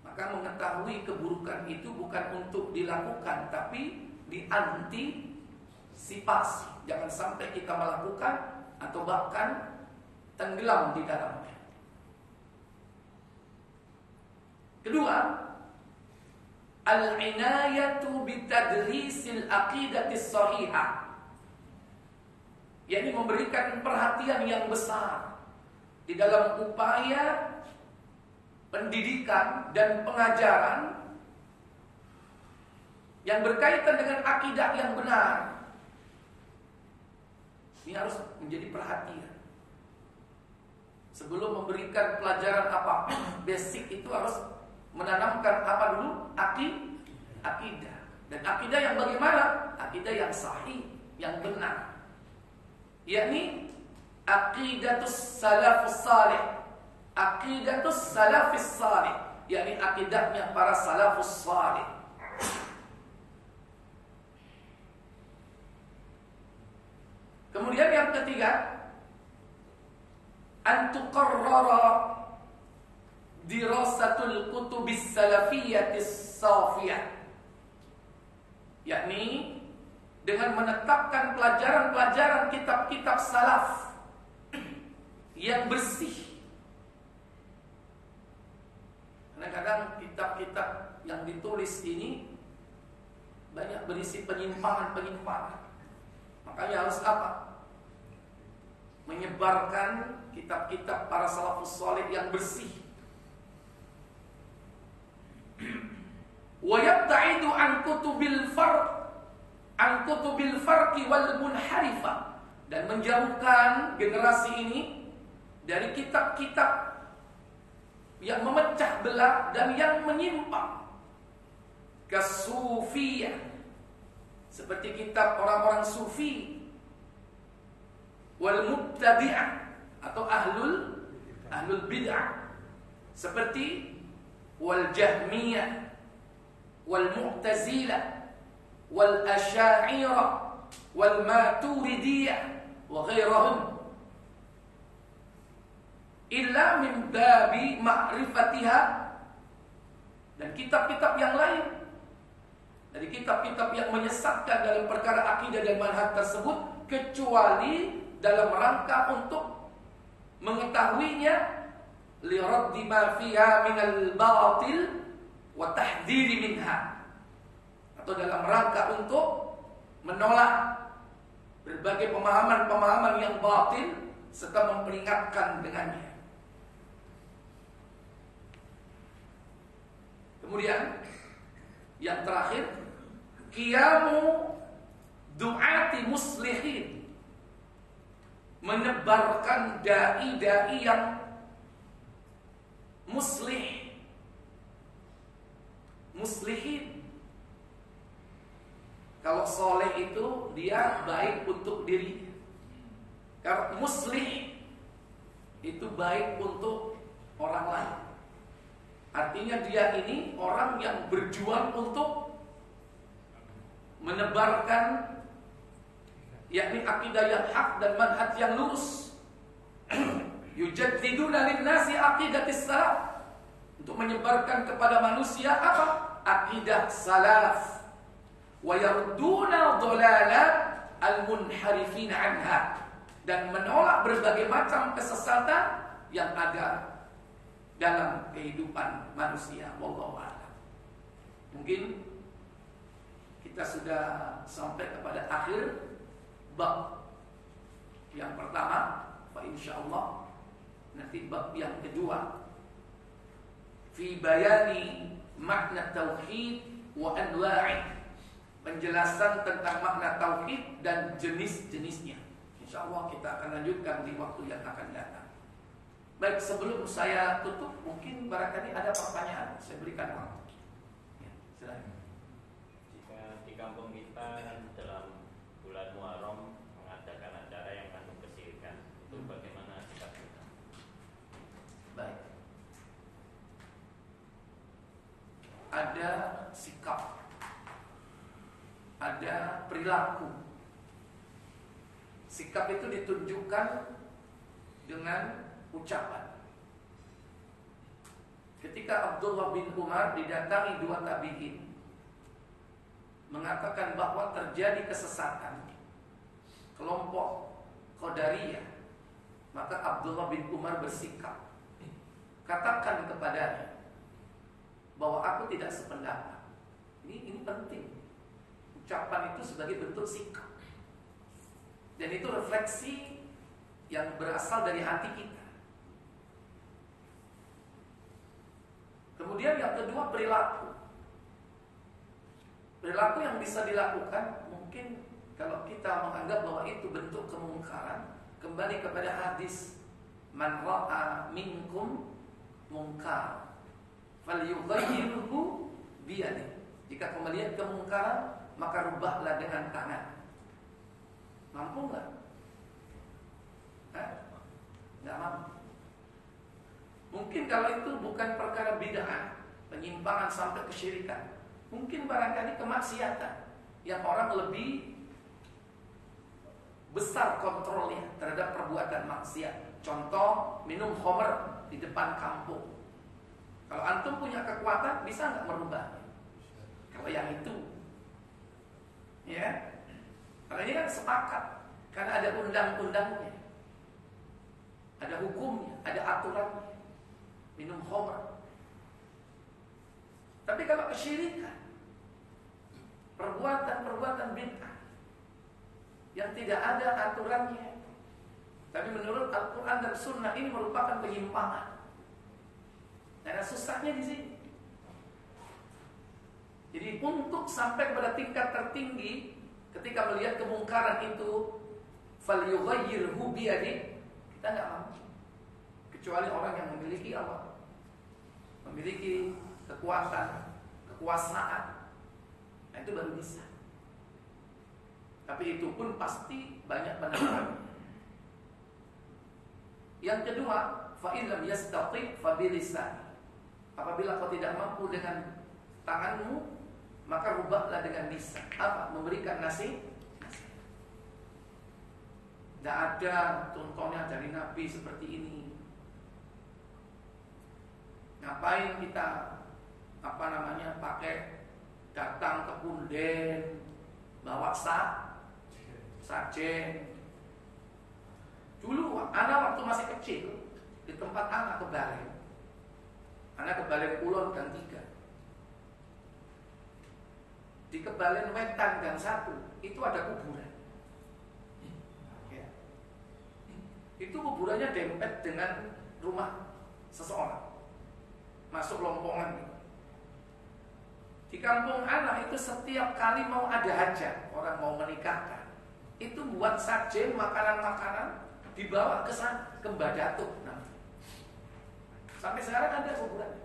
Maka mengetahui keburukan itu bukan untuk dilakukan, tapi diantisipasi. Jangan sampai kita melakukan atau bahkan tenggelam di dalamnya. Kedua, al-inayatu bitadrisil aqidatis sahihah, yakni memberikan perhatian yang besar di dalam upaya pendidikan dan pengajaran yang berkaitan dengan akidah yang benar. Ini harus menjadi perhatian. Sebelum memberikan pelajaran apa, basic itu harus menanamkan apa dulu? Akidah. Dan akidah yang bagaimana? Akidah yang sahih, yang benar, yakni aqidatus salafus salih. Aqidatus salafis salih, yakni akidahnya para salafus salih. Kemudian yang ketiga, antuqarrara dirasatul kutubis salafiyyatis safiyah, yakni dengan menetapkan pelajaran-pelajaran kitab-kitab salaf yang bersih. Kadang-kadang kitab-kitab yang ditulis ini banyak berisi penyimpangan-penyimpangan. Makanya harus apa? Menyebarkan kitab-kitab para salafus salih yang bersih. Wa yabta'idu an kutubil farqi wal munharifah, dan menjauhkan generasi ini dari kitab-kitab yang memecah belah dan yang menyimpang. Kasufiyah, seperti kitab orang-orang sufi, wal mubtadi'ah atau ahlul bid'ah, seperti wal jahmiyah, wal mu'tazilah, wal asy'ariyah, wal maturidiyah wa ghairahum, illa min babi ma'rifatiha, dan kitab-kitab yang lain dari kitab-kitab yang menyesatkan dalam perkara akidah dan manhaj tersebut, kecuali dalam rangka untuk mengetahuinya, li raddi ma fiha minal batil wa tahdhiri minha, atau dalam rangka untuk menolak berbagai pemahaman-pemahaman yang batil serta memperingatkan dengannya. Kemudian yang terakhir, qiyamu du'ati muslihin, menebarkan dai-dai yang muslihin. Kalau soleh itu dia baik untuk dirinya. Kalau muslih itu baik untuk orang lain. Artinya dia ini orang yang berjuang untuk menebarkan yakni akidah yang hak dan manhaj yang lurus. Yujaddiduna lin-nasi aqidatis salaf. Untuk menyebarkan kepada manusia apa? Akidah salaf. Wa yarudduna dhalalat al-munharifin anha. Dan menolak berbagai macam kesesatan yang ada dalam kehidupan manusia. Wallahu a'lam. Mungkin kita sudah sampai kepada akhir bab yang pertama. Fa insyaallah nanti bab yang kedua fi bayani makna tauhid wa anwa'i, penjelasan tentang makna tauhid dan jenis-jenisnya. Insyaallah kita akan lanjutkan di waktu yang akan datang. Baik, sebelum saya tutup, mungkin barangkali ada pertanyaan, saya berikan waktu. Ya, silakan. Jika di kampung kita dalam bulan Muharram mengadakan acara yang kandung kesyirikan, itu bagaimana sikap kita? Baik. Ada sikap, ada perilaku. Sikap itu ditunjukkan dengan ucapan. Ketika Abdullah bin Umar didatangi dua tabi'in mengatakan bahwa terjadi kesesatan kelompok Qadariyah, maka Abdullah bin Umar bersikap, katakan kepadanya bahwa aku tidak sependapat. Ini penting. Ucapan itu sebagai bentuk sikap. Dan itu refleksi yang berasal dari hati kita. Kemudian yang kedua, perilaku. Perilaku yang bisa dilakukan, mungkin kalau kita menganggap bahwa itu bentuk kemungkaran, kembali kepada hadis, man ra'a minkum munkar falyughayyirhu biyadihi. Jika kamu melihat kemungkaran, maka rubahlah dengan tangan. Mampu nggak? Nggak mampu. Mungkin kalau itu bukan perkara bid'ah, penyimpangan sampai kesyirikan, mungkin barangkali kemaksiatan yang orang lebih besar kontrolnya terhadap perbuatan maksiat. Contoh, minum khamr di depan kampung. Kalau antum punya kekuatan, bisa nggak merubahnya? Kalau yang itu, ya, kalau ini kan sepakat, karena ada undang-undangnya, ada hukumnya, ada aturannya. Minum khamr. Tapi kalau kesyirikan, perbuatan bid'ah yang tidak ada aturannya, tapi menurut Al-Quran dan Sunnah ini merupakan penyimpangan. Karena susahnya di sini. Jadi untuk sampai pada tingkat tertinggi, ketika melihat kemungkaran itu, falyughayyirhu biyadihi, kita nggak mampu. Kecuali orang yang memiliki apa? Memiliki kekuatan, kekuasaan. Nah, itu baru bisa. Tapi itu pun pasti banyak penentuan. Yang kedua, fa in lam yastati' fa bilisan. Apabila kau tidak mampu dengan tanganmu, maka rubahlah dengan lisan. Apa? Memberikan nasihat. Tidak ada contohnya dari Nabi seperti ini. Ngapain kita pakai datang ke punden, bawa sajen. Dulu anak waktu masih kecil, di tempat anak kebalen. Anak kebalen Kulon Gang 3. Di Kebalen Wetan Gang 1 itu ada kuburan. Ya. Itu kuburannya dempet dengan rumah seseorang. Masuk lompongan. Di kampung anak itu setiap kali mau ada hajat, orang mau menikahkan, itu buat sajen makanan-makanan dibawa ke sana, ke Mbah Datuk. Sampai sekarang ada kuburan.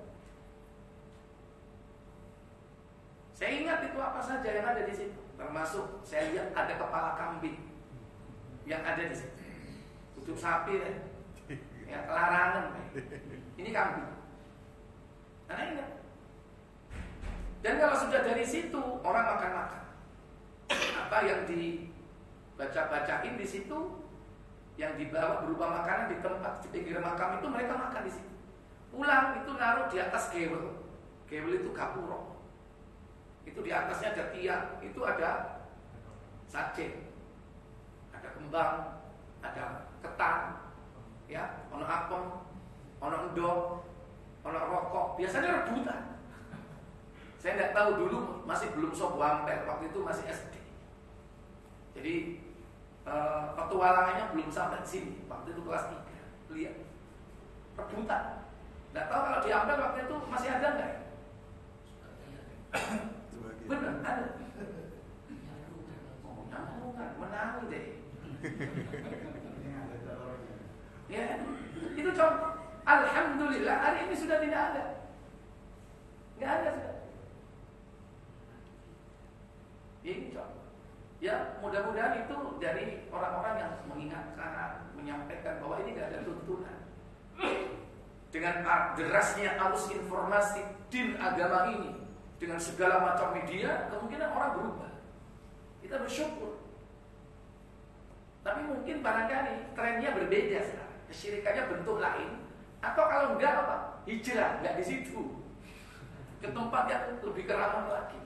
Saya ingat itu apa saja yang ada di situ. Termasuk saya lihat ada kepala kambing yang ada di situ. Tutup sapi ya larangan. Ini kambing. Nah, ingat. Dan kalau sudah dari situ orang makan-makan. Apa yang dibaca-bacain di situ, yang dibawa berupa makanan di tempat di pinggir makam itu mereka makan di situ. Pulang itu naruh di atas gewel. Gewel itu gapuro. Itu di atasnya ada tiang, itu ada sajen, ada kembang, ada ketan, ya, ono apem, ono endong, ono rokok. Biasanya rebutan. Saya nggak tahu dulu, masih belum sobo ampel, waktu itu masih SD. Jadi petualangannya belum sampai sini. Waktu itu kelas 3. Lihat rebutan. Nggak tahu kalau di ampel waktu itu masih ada nggak? Benar ada. Oh, nyambungan, menang deh. Ya, itu contoh. Alhamdulillah hari ini sudah tidak ada. Nggak ada sudah. Ini contoh. Ya, mudah-mudahan itu dari orang-orang yang mengingatkan, menyampaikan bahwa ini tidak ada tuntunan. Dengan derasnya arus informasi din agama ini, dengan segala macam media, kemungkinan orang berubah. Kita bersyukur. Tapi mungkin barangkali trennya berbeda sekarang. Kesyirikannya bentuk lain, atau kalau enggak apa? Hijrah, enggak di situ. Ke tempat yang lebih keramat lagi.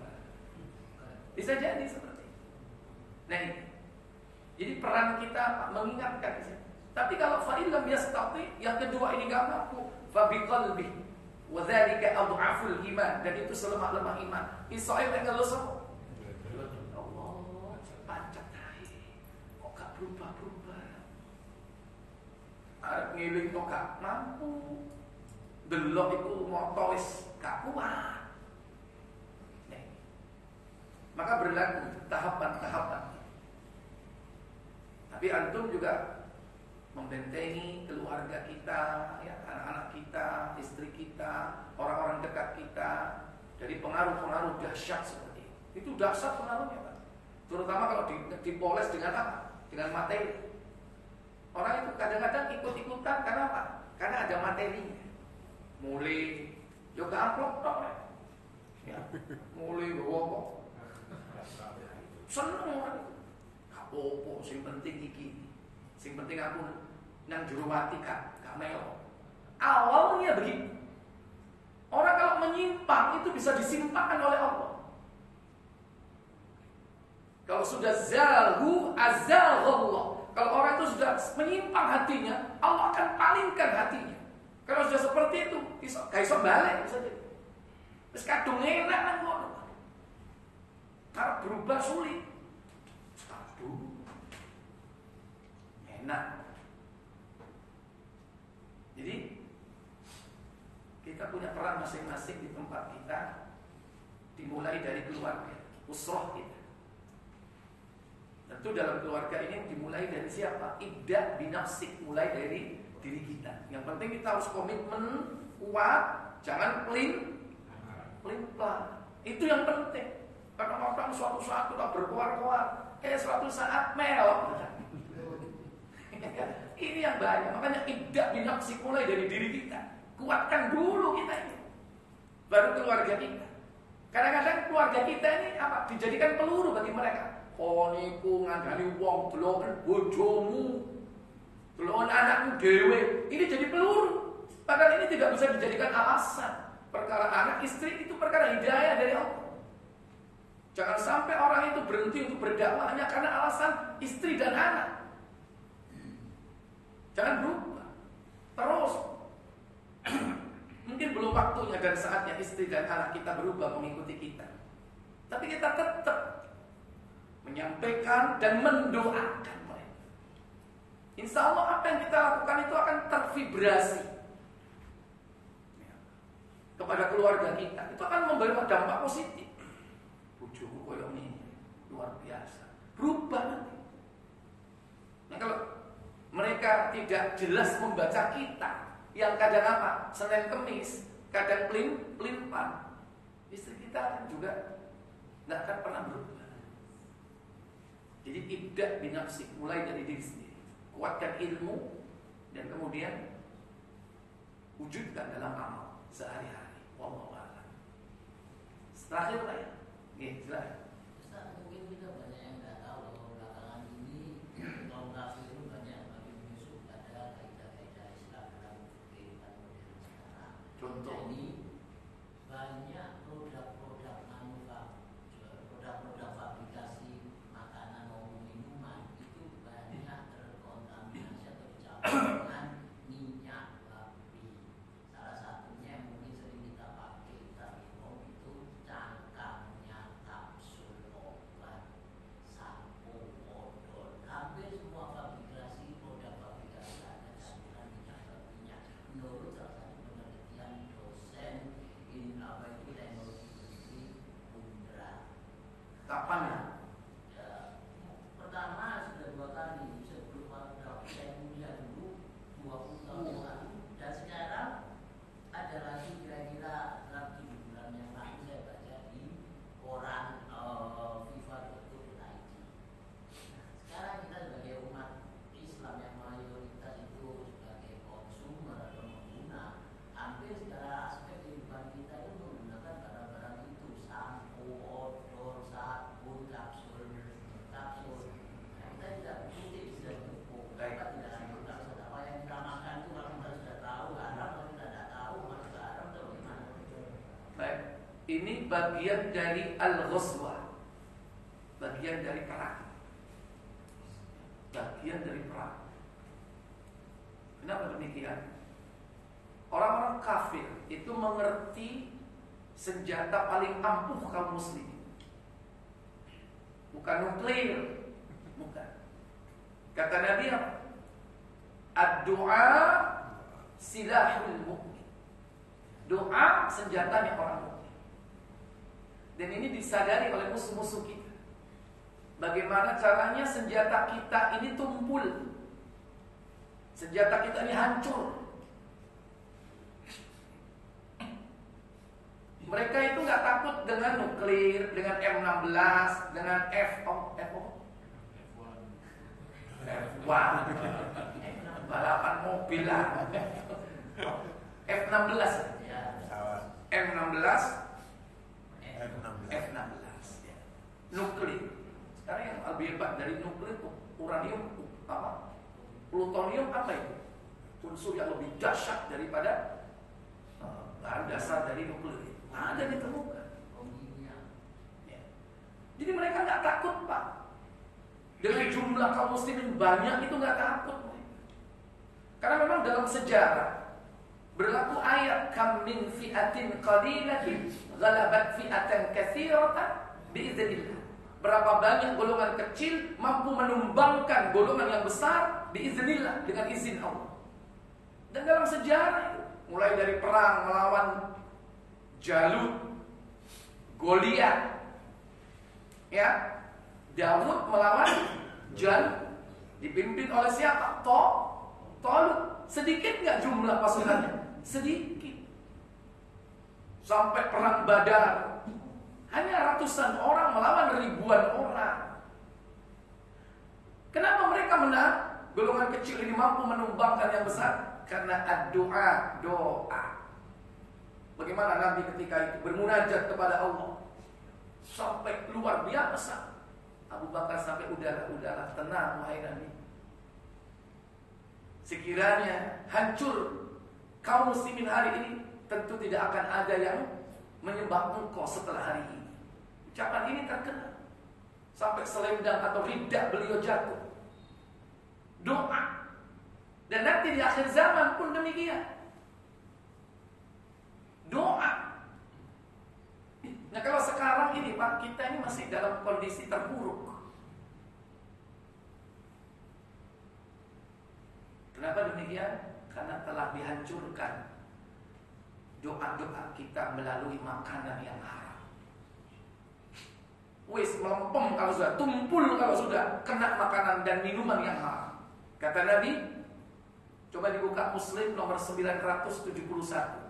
Bisa jadi seperti itu. Nah ini. Jadi peran kita mengingatkan di sini. Tapi kalau fa'il lam yastati, yang kedua ini enggak mampu, fa biqalbi wa dzalika adhaful iman, dan itu selemah-lemah iman. Israil enggak lulus. Allah, pancet ae. Kok gak berubah-berubah. Arep ngiling kok gak mampu. Delok itu motoris gak kuat. Maka berlaku tahapan-tahapan. Tapi antum juga membentengi keluarga kita, ya, anak-anak kita, istri kita, orang-orang dekat kita dari pengaruh-pengaruh dahsyat seperti itu. Itu dahsyat pengaruhnya, Pak. Terutama kalau dipoles dengan apa? Dengan materi. Orang itu kadang-kadang ikut-ikutan karena apa? Karena ada materinya. Mulai juga amplop tok, ya. Mulai bawa seneng kan? Apa-apa, sing penting iki. Sing penting aku nang jero ati gak melo. Awalnya begitu. Orang kalau menyimpang itu bisa disimpangkan oleh Allah. Kalau sudah zalhu azalullah. Kalau orang itu sudah menyimpang hatinya, Allah akan palingkan hatinya. Kalau sudah seperti itu, iso balik bisa jadi. Wis kadung enak nang ngono. Karena berubah sulit. Aduh, enak. Jadi kita punya peran masing-masing di tempat kita. Dimulai dari keluarga, usrah kita. Tentu dalam keluarga ini dimulai dari siapa? Ibda binafsik, mulai dari diri kita. Yang penting kita harus komitmen kuat, jangan pelin-pelan. Itu yang penting. Kadang-kadang suatu saat kita berkuar-kuar, suatu saat melok. Ini yang bahaya. Makanya ibda binafsik, mulai dari diri kita. Kuatkan dulu kita ini, baru keluarga kita. Kadang-kadang keluarga kita ini apa? Dijadikan peluru bagi mereka. Niku ngandani wong, delokon bojomu, delokon anakmu dhewe. Ini jadi peluru. Padahal ini tidak bisa dijadikan alasan. Perkara anak istri itu perkara hidayah dari Allah. Jangan sampai orang itu berhenti untuk berdakwah hanya karena alasan istri dan anak. Jangan berubah. Terus mungkin belum waktunya dan saatnya istri dan anak kita berubah mengikuti kita. Tapi kita tetap menyampaikan dan mendoakan mereka. Insya Allah apa yang kita lakukan itu akan tervibrasi kepada keluarga kita. Itu akan memberi dampak positif. Bujuku koyo ini luar biasa. Berubah nanti. Nah, kalau mereka tidak jelas membaca kita, yang kadang apa? Senin Kemis, kadang pelin-pelan. Istri kita juga tidak akan pernah berubah. Jadi ibda' binafsik, mulai dari diri sendiri. Kuatkan ilmu dan kemudian wujudkan dalam amal sehari-hari. Wallahu a'lam. Terakhir Pak ya? Oke, silakan. Ustaz, mungkin kita banyak yang nggak tahu bahwa belakangan ini kaum kafir itu banyak makin menyusup pada kaidah-kaidah Islam dalam kehidupan modern sekarang. Contoh. Jadi banyak produk-produk manufaktur, produk-produk fabrikasi makanan maupun minuman itu banyak terkontaminasi atau dicampur dengan minyak babi. Salah satunya yang mungkin sering kita pakai, kita minum itu cangkangnya kapsul obat, sampo, odol. Hampir semua fabrikasi produk fabrikasi ada campuran minyak babinya. Menurut salah satu penelitian dosen teknologi industri Undra. Kapan ya? Ya, pertama sudah 2 kali sebelum saya kuliah dulu 20 tahun yang lalu, dan sekarang ada lagi kira-kira 6-7 bulan yang lalu saya baca di koran FIFA.co.id. Nah, sekarang kita sebagai umat Islam yang mayoritas itu sebagai konsumer atau pengguna, hampir segala aspek kehidupan kita itu menggunakan barang-barang itu, sampo, odol, sabun, kapsul. Nah, kita tidak berkutik, tidak berkutik. Kita tidak anggota apa yang kita makan itu kalau kita sudah tahu haram, kalau kita tidak tahu masuk haram atau bagaimana? Baik. Ini bagian dari al-ghazwah. Bagian dari perang. Bagian dari perang. Kenapa demikian? Orang-orang kafir itu mengerti senjata paling ampuh kaum muslimin. Bukan nuklir, bukan. Kata Nabi apa? Ad-du'a silahul mu'min. Doa senjatanya orang mukmin. Dan ini disadari oleh musuh-musuh kita. Bagaimana caranya senjata kita ini tumpul, senjata kita ini hancur. Mereka itu nggak takut dengan nuklir, dengan M16, dengan F1, balapan mobil lah, F16, M16, F16, nuklir. Sekarang yang lebih hebat dari nuklir itu uranium, plutonium apa itu? Unsur yang lebih dahsyat daripada bahan dasar dari nuklir. Ada ditemukan. Ya. Jadi mereka nggak takut Pak. Dengan jumlah kaum muslimin banyak itu nggak takut. Karena memang dalam sejarah berlaku ayat kam min fi'atin qalilatin ghalabat fi'atan katsiratan biiznillah. Berapa banyak golongan kecil mampu menumbangkan golongan yang besar biiznillah, dengan izin Allah. Dan dalam sejarah itu mulai dari perang melawan Jalut, Goliat, ya, Daud melawan Jalut, dipimpin oleh siapa? Tolut. Sedikit nggak jumlah pasukannya? Sedikit. Sampai perang Badar, hanya ratusan orang melawan ribuan orang. Kenapa mereka menang? Golongan kecil ini mampu menumbangkan yang besar karena ad-du'a, doa. Bagaimana Nabi ketika itu bermunajat kepada Allah sampai luar biasa. Abu Bakar sampai udahlah, tenang wahai Nabi. Sekiranya hancur kaum muslimin hari ini, tentu tidak akan ada yang menyembah engkau setelah hari ini. Ucapan ini terkenal sampai selendang atau ridak beliau jatuh. Doa. Dan nanti di akhir zaman pun demikian. Doa. Nah kalau sekarang ini Pak, kita ini masih dalam kondisi terburuk. Kenapa demikian? Karena telah dihancurkan doa-doa kita melalui makanan yang haram. Wis melempem kalau sudah, tumpul kalau sudah kena makanan dan minuman yang haram. Kata Nabi, coba dibuka Muslim nomor 971.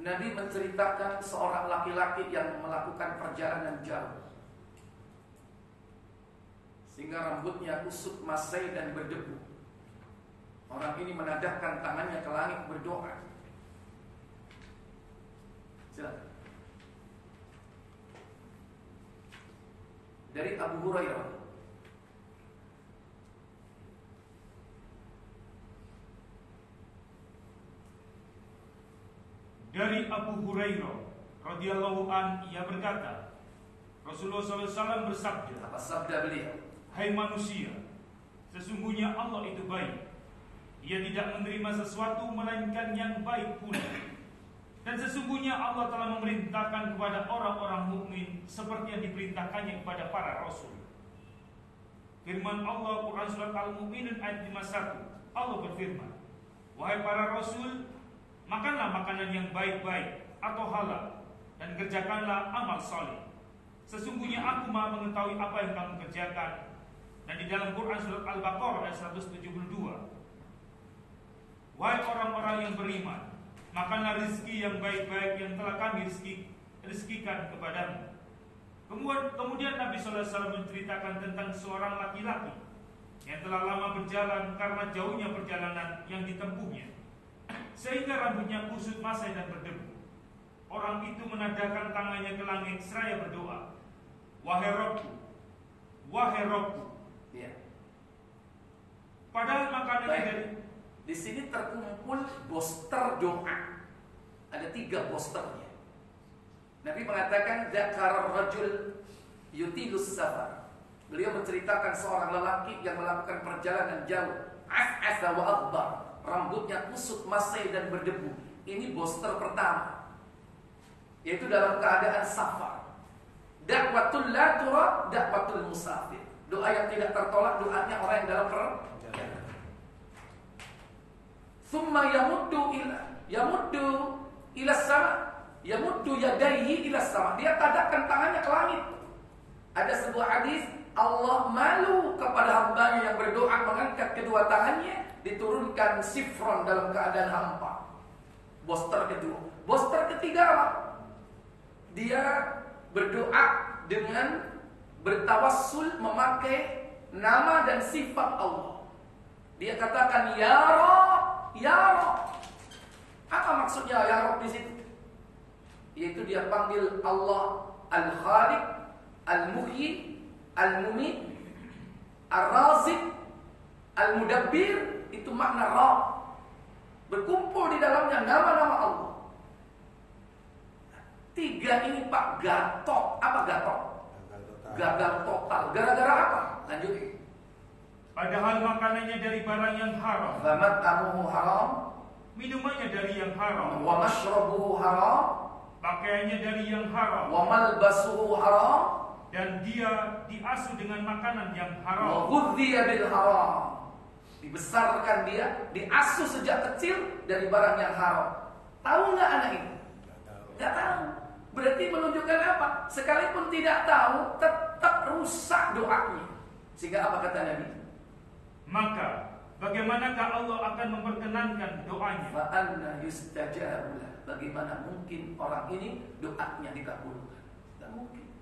Nabi menceritakan seorang laki-laki yang melakukan perjalanan jauh, sehingga rambutnya kusut, masai dan berdebu. Orang ini menadahkan tangannya ke langit berdoa. Silakan. Dari Abu Hurairah, radhiyallahu an, ia berkata, Rasulullah SAW bersabda, apa sabda beliau? Hai manusia, sesungguhnya Allah itu baik. Ia tidak menerima sesuatu melainkan yang baik pula. Dan sesungguhnya Allah telah memerintahkan kepada orang-orang mukmin seperti yang diperintahkannya kepada para rasul. Firman Allah Quran Surat Al-Mu'minun ayat 51, Allah berfirman, wahai para rasul, makanlah makanan yang baik-baik atau halal, dan kerjakanlah amal saleh. Sesungguhnya aku Maha mengetahui apa yang kamu kerjakan. Dan di dalam Quran Surat Al-Baqarah ayat 172, wahai orang-orang yang beriman, makanlah rezeki yang baik-baik yang telah kami rezekikan kepadamu. Kemudian Nabi SAW menceritakan tentang seorang laki-laki yang telah lama berjalan karena jauhnya perjalanan yang ditempuhnya, sehingga rambutnya kusut, masai dan berdebu. Orang itu menadahkan tangannya ke langit seraya berdoa, wahai Rabbku, wahai Rabbku. Ya. Padahal makanannya dari Di sini terkumpul poster doa. Ada 3 posternya. Nabi mengatakan dzakar rajul yutilus safar. Beliau menceritakan seorang lelaki yang melakukan perjalanan jauh, as'asa wa aghbar, rambutnya kusut, masai dan berdebu. Ini poster pertama, yaitu dalam keadaan safar. Dakwatul la turad, dakwatul musafir. Doa yang tidak tertolak, doanya orang yang dalam perjalanan. Thumma yamuddu ila sama, yamuddu yadayhi ila sama. Dia tadakkan tangannya ke langit. Ada sebuah hadis, Allah malu kepada hambanya yang berdoa mengangkat kedua tangannya, diturunkan sifron dalam keadaan hampa. Poster kedua. Poster ketiga apa? Dia berdoa dengan bertawassul memakai nama dan sifat Allah. Dia katakan ya Rabb, ya Rabb. Apa maksudnya ya Rabb di situ? Yaitu dia panggil Allah Al-Khaliq, Al-Muhyi, Al-Mumit, Ar-Razik, Al-Mudabbir. Itu makna Rabb. Berkumpul di dalamnya nama-nama Allah. 3 ini Pak gatok. Apa gatok? Gagal total. Gara-gara apa? Lanjut. Padahal makanannya dari barang yang haram, Famat'amuhu haram, minumannya dari yang haram, wa mashrabuhu haram, pakaiannya dari yang haram, wa malbasuhu haram, dan dia diasuh dengan makanan yang wa haram. ghudhiya bil haram. Dibesarkan dia, diasuh sejak kecil dari barang yang haram. Tahu nggak anak ini? Nggak tahu. Berarti menunjukkan apa? Sekalipun tidak tahu, tetap rusak doanya. Sehingga apa kata Nabi? Maka bagaimanakah Allah akan memperkenankan doanya? Wa anna yustajabu lah. Bagaimana mungkin orang ini doanya dikabulkan? Tidak mungkin.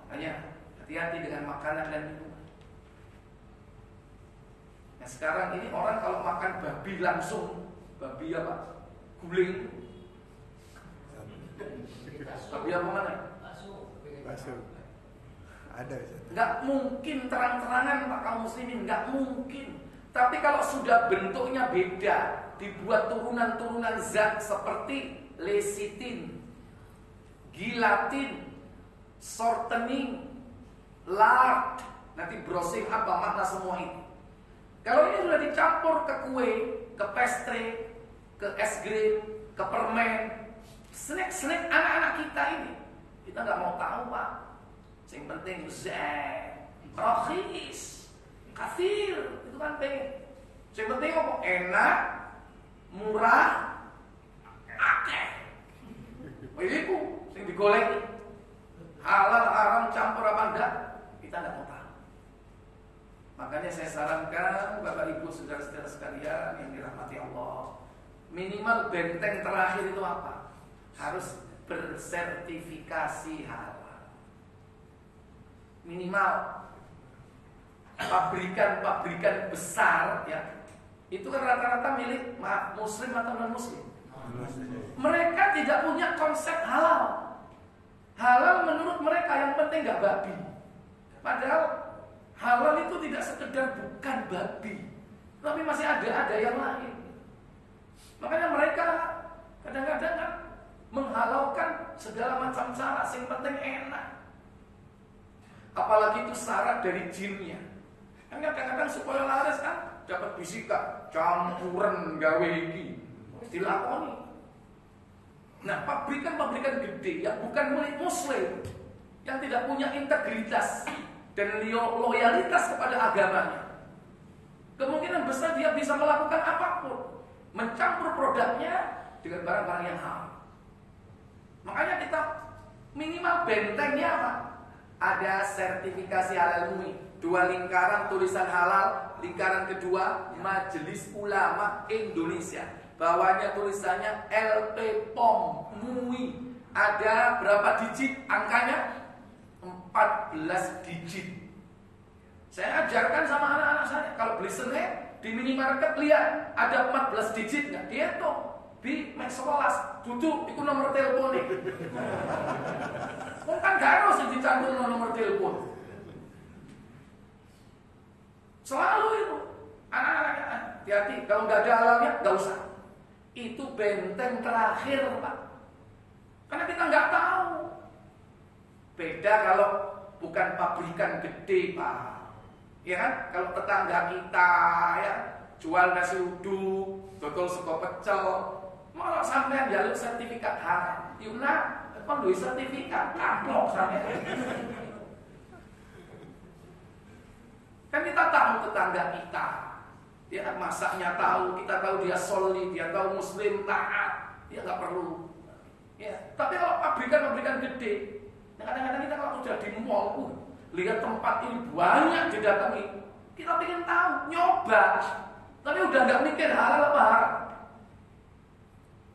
Makanya hati-hati dengan makanan dan minuman. Nah sekarang ini orang kalau makan babi langsung, babi apa? Guling. Babi apa mana? Basuh. Ada. Nggak mungkin terang-terangan Pak kaum muslimin, nggak mungkin. Tapi kalau sudah bentuknya beda, dibuat turunan-turunan zat seperti lecitin, gelatin, shortening, lard, nanti browsing apa makna semua itu. Kalau ini sudah dicampur ke kue, ke pastry, ke es krim, ke permen, snack-snack anak-anak kita ini, kita nggak mau tahu Pak. Yang penting zat, rakhis, kathir, itu kan pengen. Yang penting apa? Enak, murah, akeh. Itu yang digoleki. Halal, haram, campur apa enggak? Kita nggak mau tahu. Makanya saya sarankan Bapak Ibu saudara-saudara sekalian yang dirahmati Allah, minimal benteng terakhir itu apa? harus bersertifikasi halal. Minimal pabrikan-pabrikan besar ya, itu kan rata-rata milik muslim atau non muslim. Mereka tidak punya konsep halal. Halal menurut mereka yang penting gak babi. Padahal halal itu tidak sekedar bukan babi, tapi masih ada yang lain. Makanya mereka kadang-kadang kan menghalalkan segala macam cara, yang penting enak. Apalagi itu syarat dari jinnya. Kan kadang-kadang supaya laris kan dapat bisikan campuran gawe iki dilakoni. Nah, pabrikan-pabrikan gede yang bukan milik muslim, yang tidak punya integritas dan loyalitas kepada agamanya, kemungkinan besar dia bisa melakukan apapun, mencampur produknya dengan barang-barang yang halal. Makanya kita minimal bentengnya apa? Ada sertifikasi halal MUI, 2 lingkaran tulisan halal, lingkaran kedua Majelis Ulama Indonesia, bawahnya tulisannya LP POM MUI. Ada berapa digit angkanya? 14 digit. Saya ajarkan sama anak-anak saya, kalau beli senet di minimarket lihat ada 14 digit nggak? Dia tuh di Meksolas duduk itu nomor telepon nih. Kan gak harus dicantum nomor telepon. Selalu itu anak-anaknya hati-hati, kalau nggak ada halalnya nggak usah. Itu benteng terakhir Pak, karena kita nggak tahu. Beda kalau bukan pabrikan gede Pak, ya kan? Kalau tetangga kita ya jual nasi uduk, dodol sego pecel, malah sampai jalur sertifikat halal. Yuna, kan duit sertifikat, kaplok sampai. Kan kita tahu tetangga kita, dia masaknya tahu, kita tahu dia solid, dia tahu muslim taat, dia nggak perlu. Ya, tapi kalau pabrikan-pabrikan gede, kadang-kadang kita kalau udah di mall, lihat tempat ini banyak didatangi, kita pengen tahu, nyoba, tapi udah nggak mikir halal apa haram.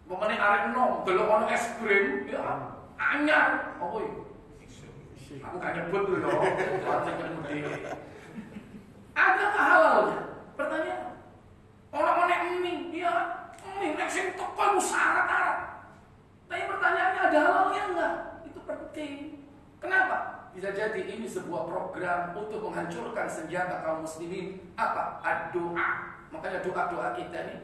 Pokoknya arek nom, delok ono es krim, ya anyar, oh aku gak nyebut loh, ada nggak halalnya? Pertanyaan. Orang-orang mie, ya mie nek sing teko syarat. Tapi pertanyaannya ada halalnya enggak? Itu penting. Kenapa? Bisa jadi ini sebuah program untuk menghancurkan senjata kaum muslimin. Apa? Doa. Makanya doa-doa kita ini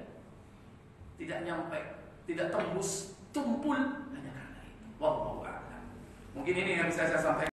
tidak nyampe, tidak tembus tumpul hanya karena itu. Wallahu a'lam. Mungkin ini yang bisa saya sampaikan.